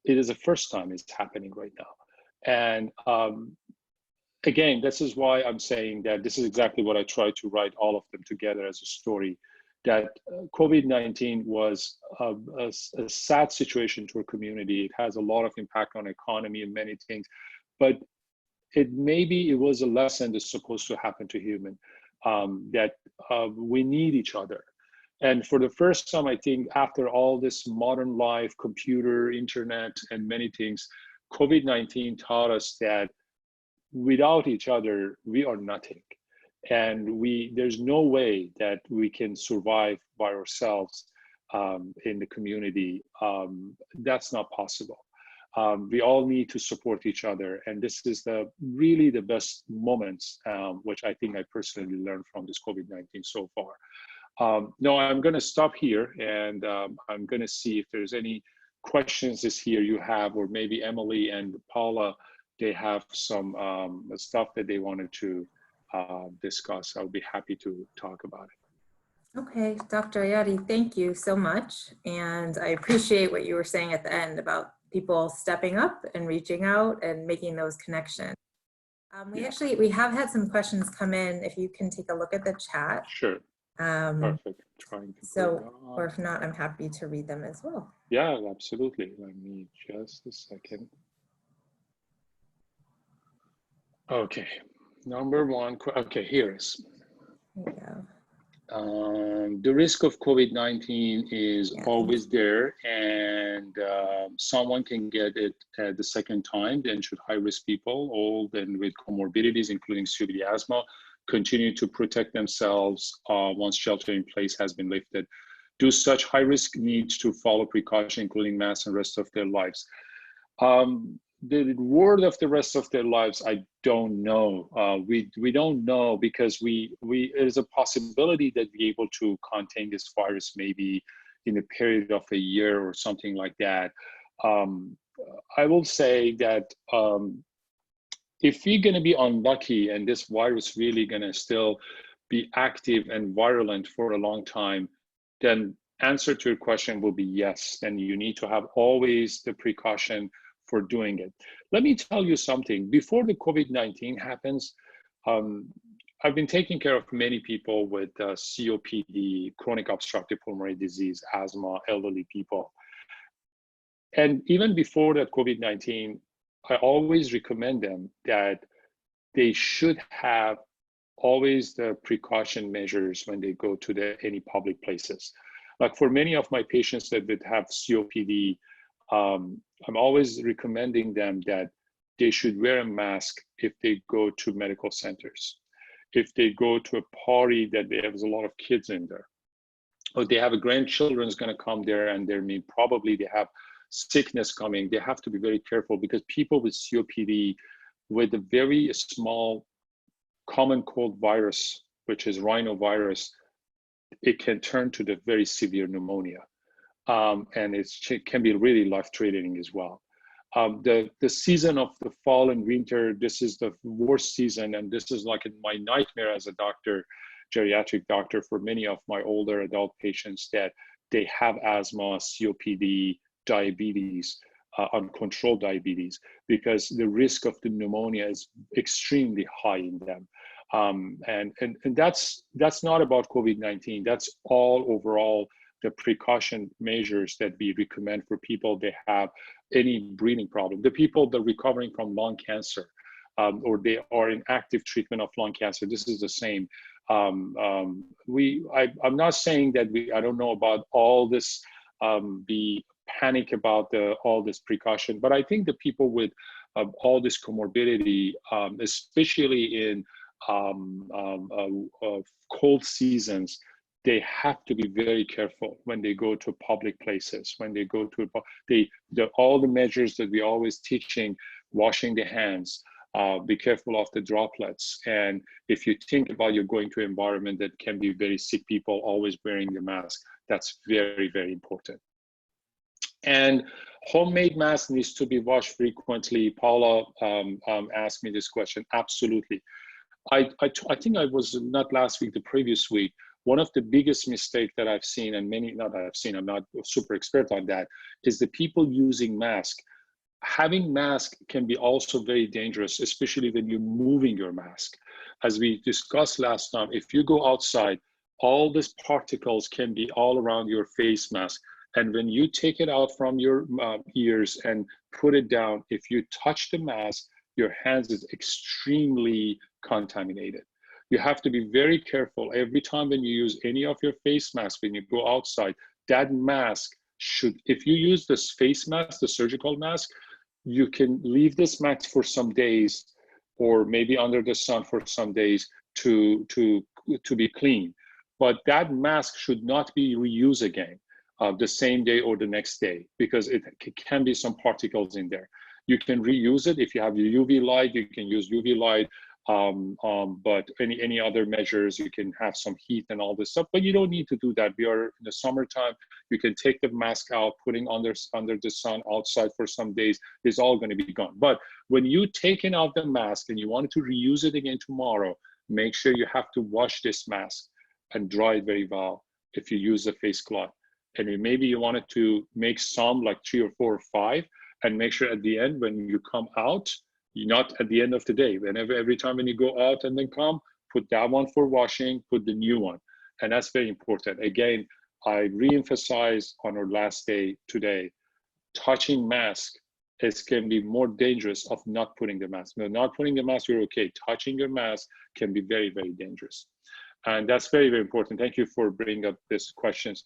It is the first time it's happening right now. And again, this is why I'm saying that this is exactly what I try to write all of them together as a story, that COVID-19 was a sad situation to our community. It has a lot of impact on economy and many things, but maybe it was a lesson that's supposed to happen to human, that we need each other. And for the first time, I think after all this modern life, computer, internet, and many things, COVID-19 taught us that without each other, we are nothing. And there's no way that we can survive by ourselves in the community. That's not possible. We all need to support each other. And this is really the best moments, which I think I personally learned from this COVID-19 so far. No, I'm going to stop here, and I'm going to see if there's any questions you have, or maybe Emily and Paula, they have some stuff that they wanted to discuss. I'll be happy to talk about it. Okay, Dr. Ayati, thank you so much. And I appreciate what you were saying at the end about people stepping up and reaching out and making those connections. We have had some questions come in. If you can take a look at the chat. Sure. Perfect. Or if not, I'm happy to read them as well. Yeah, absolutely. Let me just a second. Okay, number one. Okay, here it is. There you go. The risk of COVID-19 is always there, and someone can get it the second time. Then should high-risk people, old and with comorbidities, including COPD, asthma, continue to protect themselves once shelter in place has been lifted? Do such high-risk need to follow precaution, including masks, and rest of their lives? The word of the rest of their lives, I don't know. We don't know, because there's a possibility that we're able to contain this virus maybe in a period of a year or something like that. I will say that if we're going to be unlucky and this virus really going to still be active and virulent for a long time, then answer to your question will be yes. Then you need to have always the precaution for doing it. Let me tell you something. Before the COVID-19 happens, I've been taking care of many people with COPD, chronic obstructive pulmonary disease, asthma, elderly people. And even before that COVID-19, I always recommend them that they should have always the precaution measures when they go to any public places. Like for many of my patients that would have COPD, I'm always recommending them that they should wear a mask if they go to medical centers. If they go to a party that there's a lot of kids in there, or they have a grandchildren's going to come there and probably they have sickness coming, they have to be very careful, because people with COPD with a very small common cold virus, which is rhinovirus, it can turn to the very severe pneumonia. And it can be really life-threatening as well. The season of the fall and winter, this is the worst season, and this is like my nightmare as a doctor, geriatric doctor, for many of my older adult patients that they have asthma, COPD, diabetes, uncontrolled diabetes, because the risk of the pneumonia is extremely high in them. And that's not about COVID-19. That's all overall the precaution measures that we recommend for people that have any breathing problem. The people that are recovering from lung cancer, or they are in active treatment of lung cancer, this is the same. I'm not saying that I don't know about all this, be panic about all this precaution, but I think the people with all this comorbidity, especially in cold seasons, they have to be very careful when they go to public places, when they go to all the measures that we always teaching, washing the hands, be careful of the droplets. And if you think about you're going to an environment that can be very sick people, always wearing the mask, that's very, very important. And homemade mask needs to be washed frequently. Paula asked me this question. Absolutely. I think I was not last week, the previous week, one of the biggest mistakes that I've seen, and I'm not super expert on that, is the people using masks. Having mask can be also very dangerous, especially when you're moving your mask. As we discussed last time, if you go outside, all these particles can be all around your face mask. And when you take it out from your ears and put it down, if you touch the mask, your hands is extremely contaminated. You have to be very careful every time when you use any of your face masks, when you go outside, that mask should, if you use this face mask, the surgical mask, you can leave this mask for some days, or maybe under the sun for some days to be clean. But that mask should not be reused again the same day or the next day, because it can be some particles in there. You can reuse it. If you have your UV light, you can use UV light. But any other measures, you can have some heat and all this stuff, but you don't need to do that. We are in the summertime. You can take the mask out, putting under the sun outside for some days, it's all going to be gone. But when you taking out the mask and you want to reuse it again tomorrow, make sure you have to wash this mask and dry it very well if you use a face cloth. And maybe you wanted to make some, like 3 or 4 or 5, and make sure at the end when you come out, you're not at the end of the day. Every time when you go out and then come, put that one for washing, put the new one. And that's very important. Again, I re-emphasize on our last day today, touching mask can be more dangerous of not putting the mask. No, not putting the mask, you're okay. Touching your mask can be very, very dangerous. And that's very, very important. Thank you for bringing up these questions.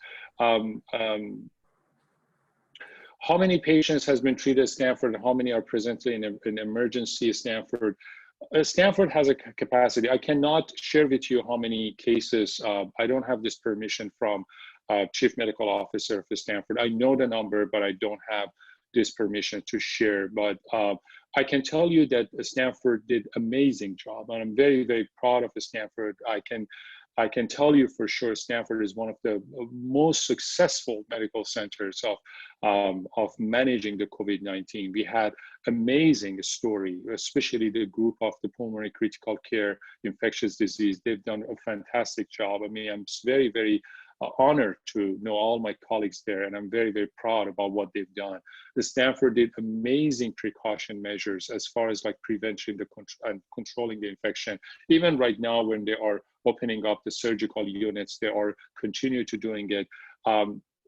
How many patients has been treated at Stanford, and how many are presently in emergency at Stanford? Stanford has a capacity. I cannot share with you how many cases. I don't have this permission from Chief Medical Officer of Stanford. I know the number, but I don't have this permission to share. But I can tell you that Stanford did amazing job, and I'm very, very proud of Stanford. I can I can tell you for sure, Stanford is one of the most successful medical centers of managing the COVID-19. We had amazing story, especially the group of the pulmonary critical care infectious disease. They've done a fantastic job. I mean, I'm very, very honored to know all my colleagues there, and I'm very, very proud about what they've done. The Stanford did amazing precaution measures as far as like prevention and controlling the infection. Even right now, when they are opening up the surgical units, they are continue to doing it.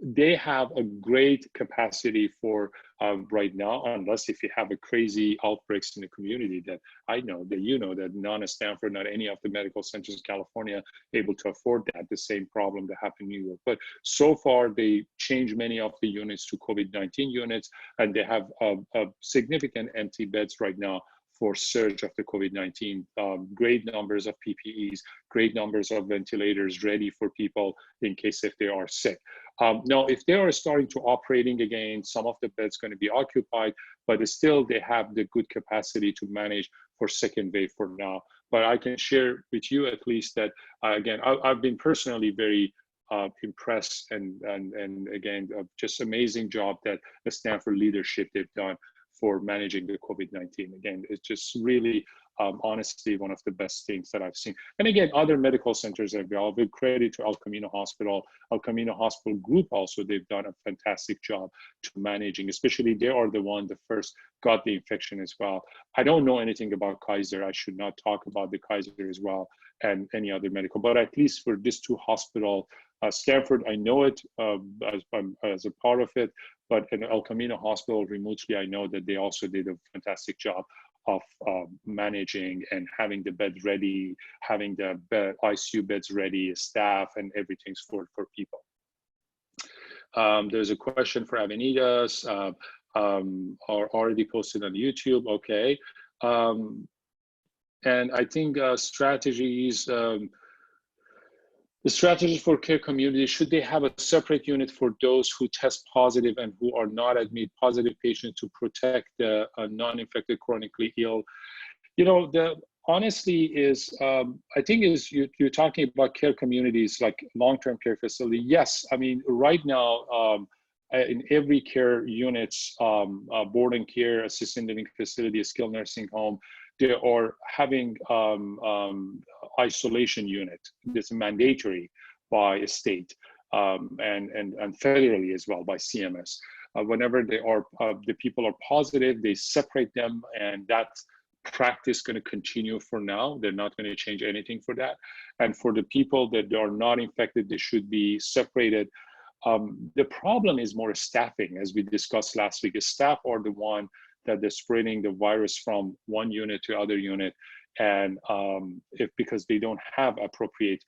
They have a great capacity for right now, unless if you have a crazy outbreaks in the community that I know that you know that none of Stanford, not any of the medical centers in California able to afford that, the same problem that happened in New York. But so far they changed many of the units to COVID-19 units, and they have a significant empty beds right now for surge of the COVID-19, great numbers of PPEs, great numbers of ventilators ready for people in case if they are sick. Now, if they are starting to operating again, some of the beds going to be occupied, but still they have the good capacity to manage for second wave for now. But I can share with you at least that, again, I've been personally very impressed and again, just amazing job that the Stanford leadership they've done for managing the COVID-19. Again, it's just really, honestly, one of the best things that I've seen. And again, other medical centers as well. Big credit to El Camino Hospital. El Camino Hospital Group also, they've done a fantastic job to managing, especially they are the one that first got the infection as well. I don't know anything about Kaiser. I should not talk about the Kaiser as well and any other medical, but at least for these two hospitals, Stanford, I know it as a part of it, but in El Camino Hospital remotely, I know that they also did a fantastic job of managing and having the bed ready, having the ICU beds ready, staff and everything for people. There's a question for Avenidas, are already posted on YouTube, okay. And I think strategies, the strategy for care community, should they have a separate unit for those who test positive and who are not admit positive patients to protect the non-infected chronically ill? You know, the honestly is, I think is you're talking about care communities like long-term care facility. Yes, I mean, right now, in every care units, boarding care, assisted living facility, skilled nursing home, they are having isolation unit. It's mandatory by a state and federally as well by CMS. Whenever they are, the people are positive, they separate them, and that practice going to continue for now. They're not going to change anything for that. And for the people that are not infected, they should be separated. The problem is more staffing, as we discussed last week. The staff are the one that they're spreading the virus from one unit to other unit, and because they don't have appropriate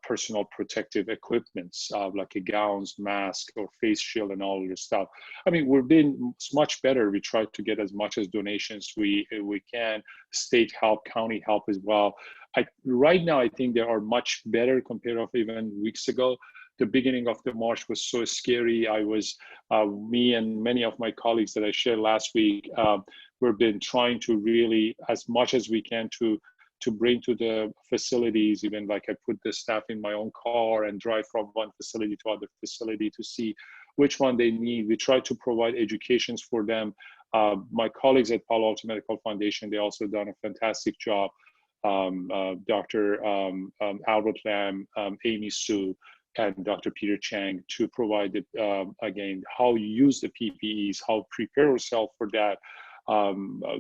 personal protective equipments like a gowns, mask, or face shield, and all of this stuff. I mean, we're being much better. We try to get as much as donations we can, state help, county help as well. Right now, I think they are much better compared to even weeks ago. The beginning of the March was so scary. I was, me and many of my colleagues that I shared last week, we've been trying to really, as much as we can, to bring to the facilities, even like I put the staff in my own car and drive from one facility to other facility to see which one they need. We try to provide educations for them. My colleagues at Palo Alto Medical Foundation, they also done a fantastic job. Dr. Albert Lam, Amy Sue, and Dr. Peter Chang to provide the, again, how you use the PPEs, how prepare yourself for that.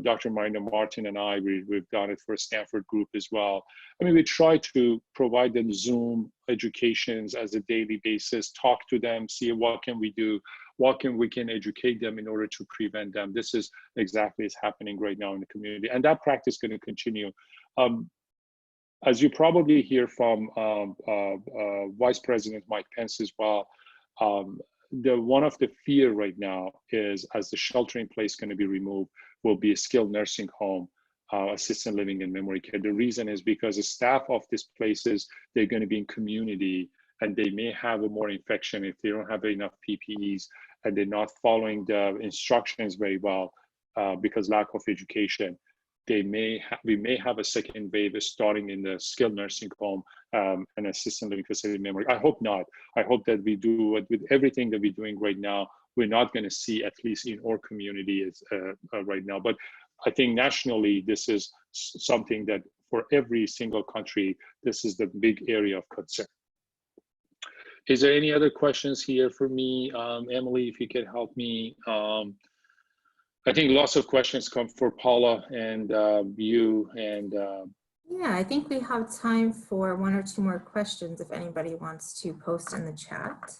Dr. Marina Martin and I, we've done it for a Stanford group as well. I mean, we try to provide them Zoom educations as a daily basis, talk to them, see what can we do, we can educate them in order to prevent them. This is exactly what's happening right now in the community, and that practice is going to continue. As you probably hear from Vice President Mike Pence as well, one of the fear right now is, as the shelter in place going to be removed, will be a skilled nursing home, assisted living and memory care. The reason is because the staff of these places, they're going to be in community, and they may have a more infection if they don't have enough PPEs and they're not following the instructions very well because lack of education. we may have a second wave starting in the skilled nursing home and assisted living facility memory. I hope not. I hope that we do it with everything that we're doing right now. We're not going to see, at least in our community, right now. But I think nationally, this is something that for every single country, this is the big area of concern. Is there any other questions here for me? Emily, if you can help me. I think lots of questions come for Paula and you and yeah, I think we have time for 1 or 2 more questions if anybody wants to post in the chat.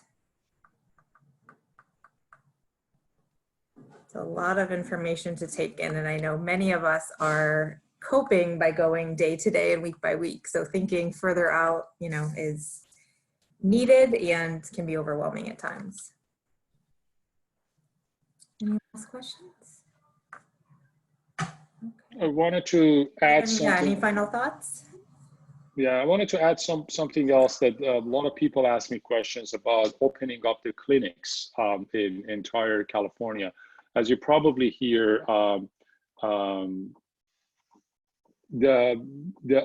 It's a lot of information to take in, and I know many of us are coping by going day to day and week by week. So thinking further out, you know, is needed and can be overwhelming at times. Any last questions? I wanted to add something. Yeah, any final thoughts? Yeah, I wanted to add something else that a lot of people ask me questions about opening up the clinics in entire California. As you probably hear, the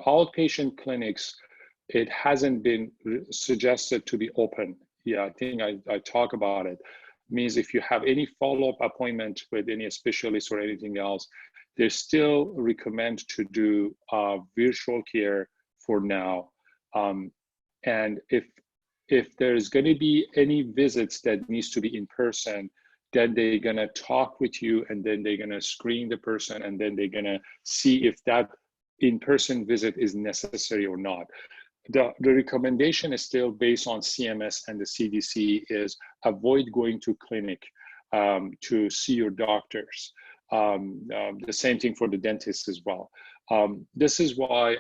outpatient clinics, it hasn't been suggested to be open. Yeah, I think I talk about it. Means if you have any follow-up appointment with any specialist or anything else, they still recommend to do virtual care for now. And if there's going to be any visits that needs to be in person, then they're going to talk with you, and then they're going to screen the person, and then they're going to see if that in-person visit is necessary or not. The recommendation is still based on CMS and the CDC is avoid going to clinic to see your doctors. The same thing for the dentists as well. This is why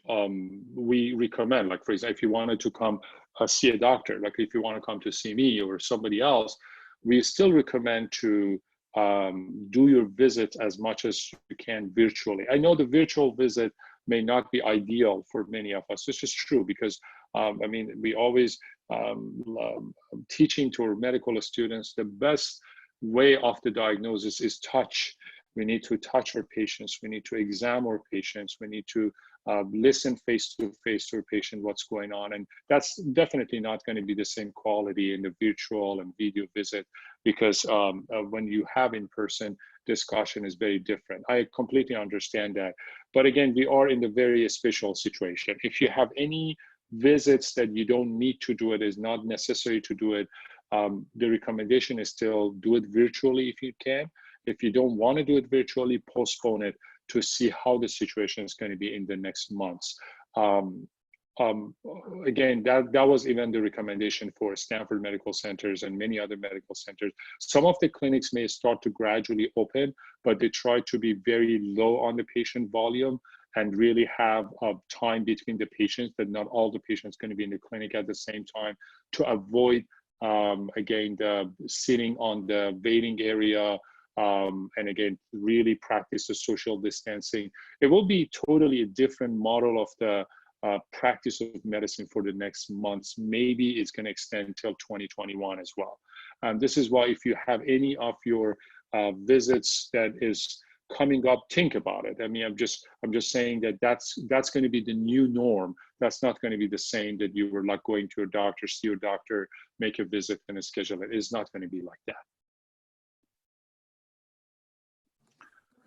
we recommend, like, for example, if you wanted to come see a doctor, like if you want to come to see me or somebody else, we still recommend to do your visit as much as you can virtually. I know the virtual visit may not be ideal for many of us. This is true because, I mean, we always teaching to our medical students, the best way of the diagnosis is touch. We need to touch our patients. We need to examine our patients. We need to listen face to face to our patient what's going on. And that's definitely not going to be the same quality in the virtual and video visit because when you have in-person discussion is very different. I completely understand that. But again, we are in the very special situation. If you have any visits that you don't need to do it, is not necessary to do it, the recommendation is still do it virtually if you can. If you don't want to do it virtually, postpone it to see how the situation is going to be in the next months. Again, that was even the recommendation for Stanford Medical Centers and many other medical centers. Some of the clinics may start to gradually open, but they try to be very low on the patient volume and really have time between the patients, that not all the patients going to be in the clinic at the same time, to avoid, again, the sitting on the waiting area, and again, really practice the social distancing. It will be totally a different model of the practice of medicine for the next months. Maybe it's going to extend till 2021 as well. This is why if you have any of your visits that is coming up, think about it. I mean, I'm just saying that that's going to be the new norm. That's not going to be the same that you were like going to your doctor, see your doctor, make a visit and schedule it. It's not going to be like that.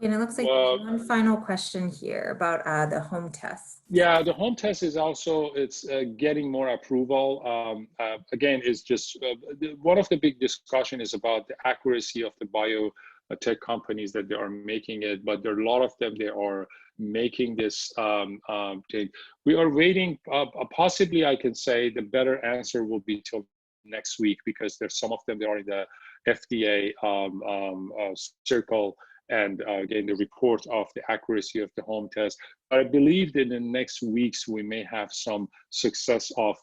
And it looks like one final question here about the home test. Yeah, the home test is also, it's getting more approval. Again, it's just one of the big discussion is about the accuracy of the biotech companies that they are making it, but there are a lot of them, they are making this thing. We are waiting, possibly I can say the better answer will be till next week, because there's some of them, they are in the FDA circle, and again, the report of the accuracy of the home test. But I believe that in the next weeks, we may have some success of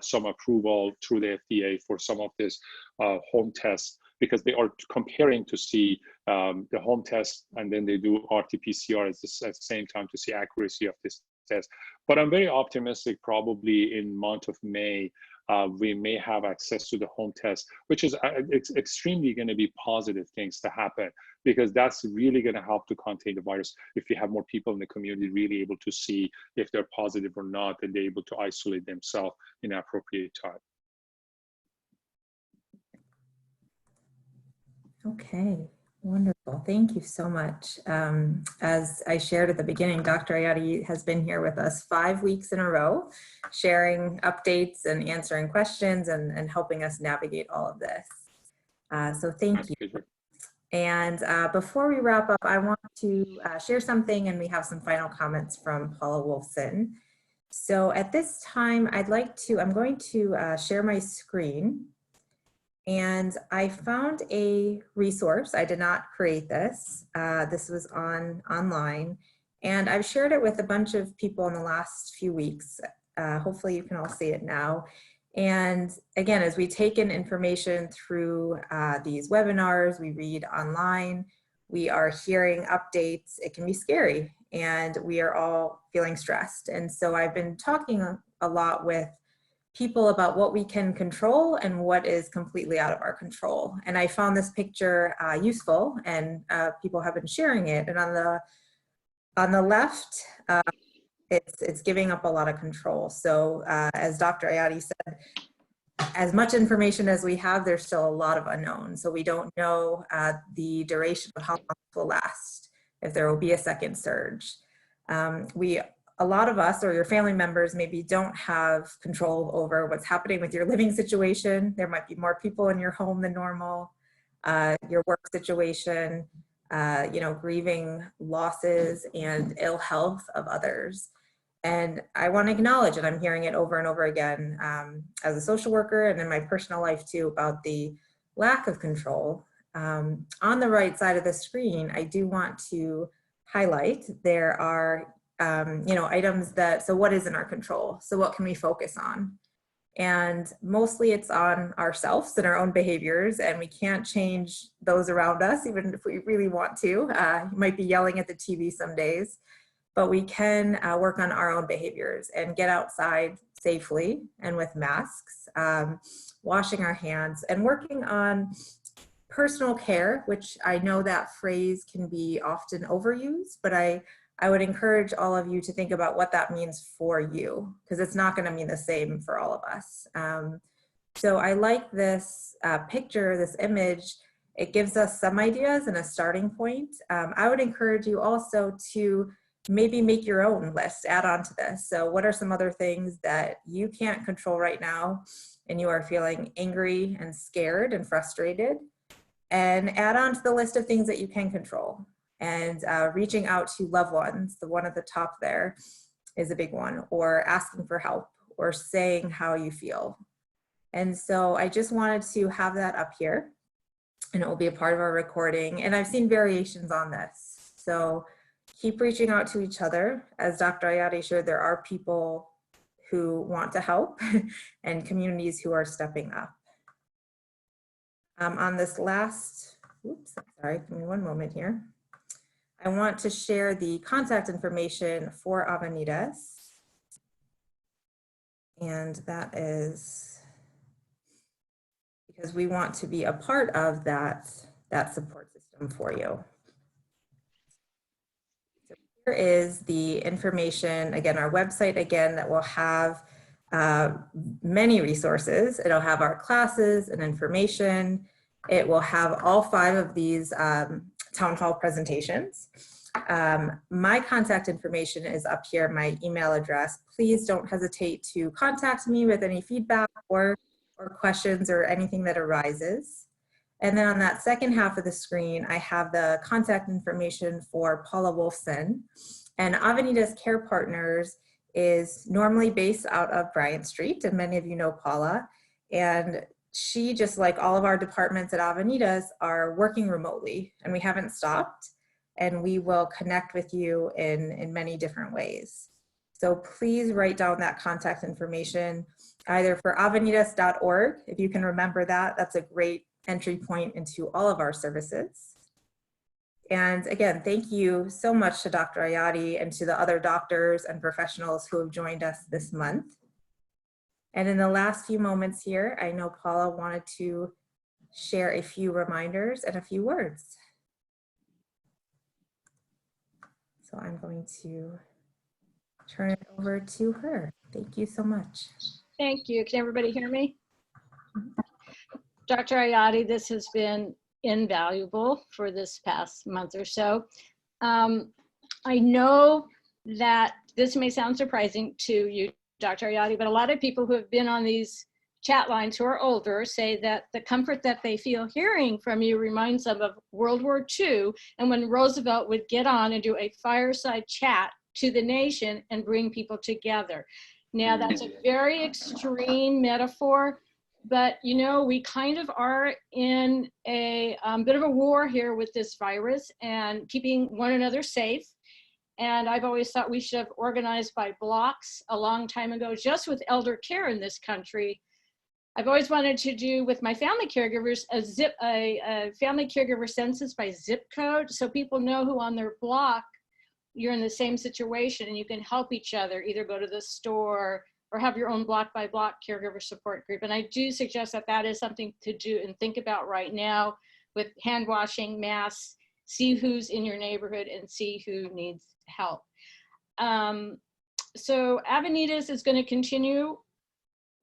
some approval through the FDA for some of this home tests, because they are comparing to see the home test, and then they do RT-PCR at the same time to see accuracy of this test. But I'm very optimistic, probably in month of May, we may have access to the home test, which is extremely going to be positive things to happen, because that's really going to help to contain the virus. If you have more people in the community really able to see if they're positive or not, and they're able to isolate themselves in appropriate time. Okay, wonderful. Thank you so much. As I shared at the beginning, Dr. Ayati has been here with us 5 weeks in a row, sharing updates and answering questions and helping us navigate all of this. So thank you. And before we wrap up, I want to share something, and we have some final comments from Paula Wolfson. So at this time, I'm going to share my screen. And I found a resource. I did not create this. This was online. And I've shared it with a bunch of people in the last few weeks. Hopefully you can all see it now. And again, as we take in information through these webinars, we read online, we are hearing updates, it can be scary, and we are all feeling stressed. And so I've been talking a lot with people about what we can control and what is completely out of our control. And I found this picture useful, and people have been sharing it. And on the left, it's giving up a lot of control. So as Dr. Ayati said, as much information as we have, there's still a lot of unknowns. So we don't know the duration of how long it will last, if there will be a second surge. A lot of us or your family members maybe don't have control over what's happening with your living situation. There might be more people in your home than normal, your work situation, grieving losses and ill health of others. And I want to acknowledge, and I'm hearing it over and over again as a social worker and in my personal life too, about the lack of control. On the right side of the screen, I do want to highlight there are items so what is in our control? So what can we focus on? And mostly it's on ourselves and our own behaviors, and we can't change those around us, even if we really want to. You might be yelling at the TV some days, but we can work on our own behaviors and get outside safely and with masks, washing our hands, and working on personal care, which I know that phrase can be often overused, but I would encourage all of you to think about what that means for you, because it's not going to mean the same for all of us. So I like this picture, this image. It gives us some ideas and a starting point. I would encourage you also to maybe make your own list, add on to this. So what are some other things that you can't control right now and you are feeling angry and scared and frustrated? And add on to the list of things that you can control. And reaching out to loved ones, the one at the top there is a big one, or asking for help, or saying how you feel. And so I just wanted to have that up here, and it will be a part of our recording. And I've seen variations on this. So keep reaching out to each other. As Dr. Ayati shared, there are people who want to help and communities who are stepping up. On this last, oops, sorry, give me one moment here. I want to share the contact information for Avenidas. And that is because we want to be a part of that support system for you. So here is the information, again, our website, again, that will have many resources. It'll have our classes and information. It will have all 5 of these town hall presentations. My contact information is up here, my email address. Please don't hesitate to contact me with any feedback or questions or anything that arises. And then on that second half of the screen, I have the contact information for Paula Wolfson. And Avenidas Care Partners is normally based out of Bryant Street, and many of you know Paula. And she, just like all of our departments at Avenidas, are working remotely, and we haven't stopped, and we will connect with you in many different ways. So please write down that contact information, either for avenidas.org, if you can remember that, that's a great entry point into all of our services. And again, thank you so much to Dr. Ayati and to the other doctors and professionals who have joined us this month. And in the last few moments here, I know Paula wanted to share a few reminders and a few words. So I'm going to turn it over to her. Thank you so much. Thank you. Can everybody hear me? Dr. Ayati, this has been invaluable for this past month or so. I know that this may sound surprising to you, Dr. Ayati, but a lot of people who have been on these chat lines who are older say that the comfort that they feel hearing from you reminds them of World War II and when Roosevelt would get on and do a fireside chat to the nation and bring people together. Now, that's a very extreme metaphor, but you know, we kind of are in a bit of a war here with this virus and keeping one another safe. And I've always thought we should have organized by blocks a long time ago, just with elder care in this country. I've always wanted to do with my family caregivers a family caregiver census by zip code, so people know who on their block you're in the same situation and you can help each other, either go to the store or have your own block by block caregiver support group. And I do suggest that that is something to do and think about right now with hand washing, masks, see who's in your neighborhood and see who needs help. So Avenidas is going to continue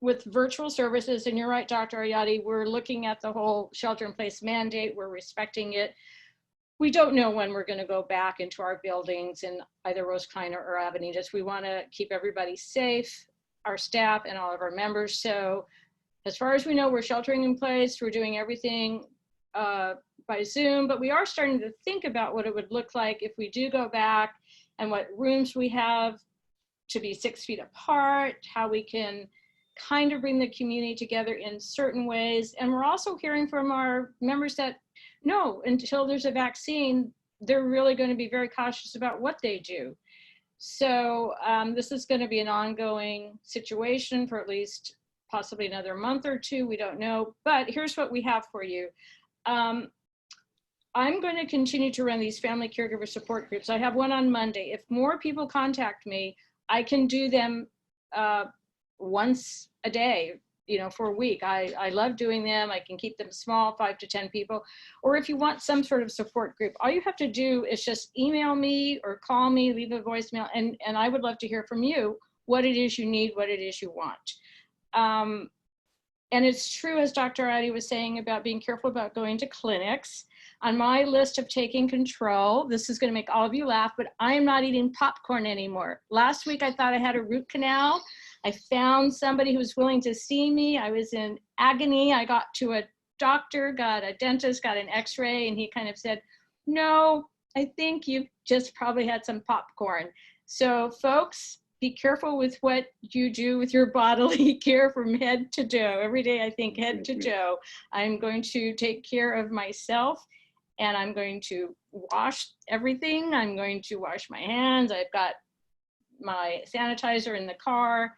with virtual services, and you're right, Dr. Ayati, we're looking at the whole shelter-in-place mandate, we're respecting it. We don't know when we're going to go back into our buildings in either Kleiner or Avenidas. We want to keep everybody safe, our staff and all of our members. So as far as we know, we're sheltering in place, we're doing everything by Zoom, but we are starting to think about what it would look like if we do go back and what rooms we have to be 6 feet apart, how we can kind of bring the community together in certain ways. And we're also hearing from our members that no, until there's a vaccine, they're really going to be very cautious about what they do. So this is going to be an ongoing situation for at least possibly another month or two. We don't know, but here's what we have for you. I'm going to continue to run these family caregiver support groups. I have one on Monday. If more people contact me, I can do them once a day, you know, for a week. I love doing them. I can keep them small, 5 to 10 people. Or if you want some sort of support group, all you have to do is just email me or call me, leave a voicemail, and I would love to hear from you what it is you need, what it is you want. And it's true, as Dr. Ayati was saying, about being careful about going to clinics. On my list of taking control, this is going to make all of you laugh, but I'm not eating popcorn anymore. Last week, I thought I had a root canal. I found somebody who was willing to see me. I was in agony. I got to a doctor, got a dentist, got an x-ray, and he kind of said, no, I think you've just probably had some popcorn. So folks, be careful with what you do with your bodily care from head to toe. Every day I think head to toe. I'm going to take care of myself and I'm going to wash everything. I'm going to wash my hands. I've got my sanitizer in the car.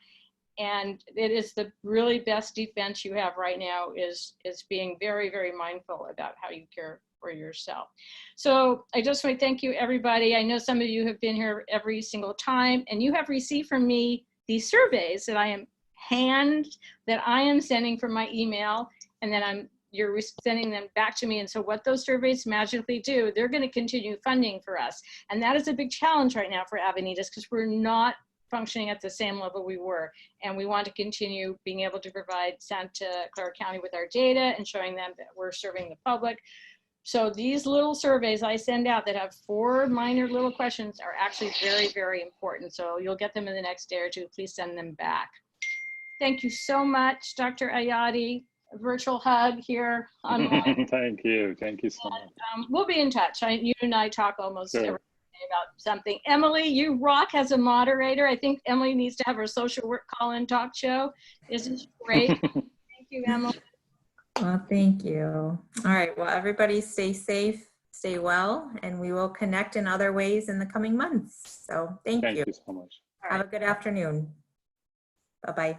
And it is the really best defense you have right now is being very, very mindful about how you care for yourself. So I just want to thank you, everybody. I know some of you have been here every single time, and you have received from me these surveys that I am sending from my email, and then you're sending them back to me. And so what those surveys magically do, they're going to continue funding for us. And that is a big challenge right now for Avenidas because we're not functioning at the same level we were. And we want to continue being able to provide Santa Clara County with our data and showing them that we're serving the public. So these little surveys I send out that have 4 minor little questions are actually very, very important. So you'll get them in the next day or two. Please send them back. Thank you so much, Dr. Ayati. A virtual hug here online. Thank you so much. We'll be in touch. You and I talk almost every day about something. Emily, you rock as a moderator. I think Emily needs to have her social work call-in talk show. Isn't she great? Thank you, Emily. Well, thank you. All right. Well, everybody stay safe, stay well, and we will connect in other ways in the coming months. So thank you. Thank you so much. Have a good afternoon. Bye-bye.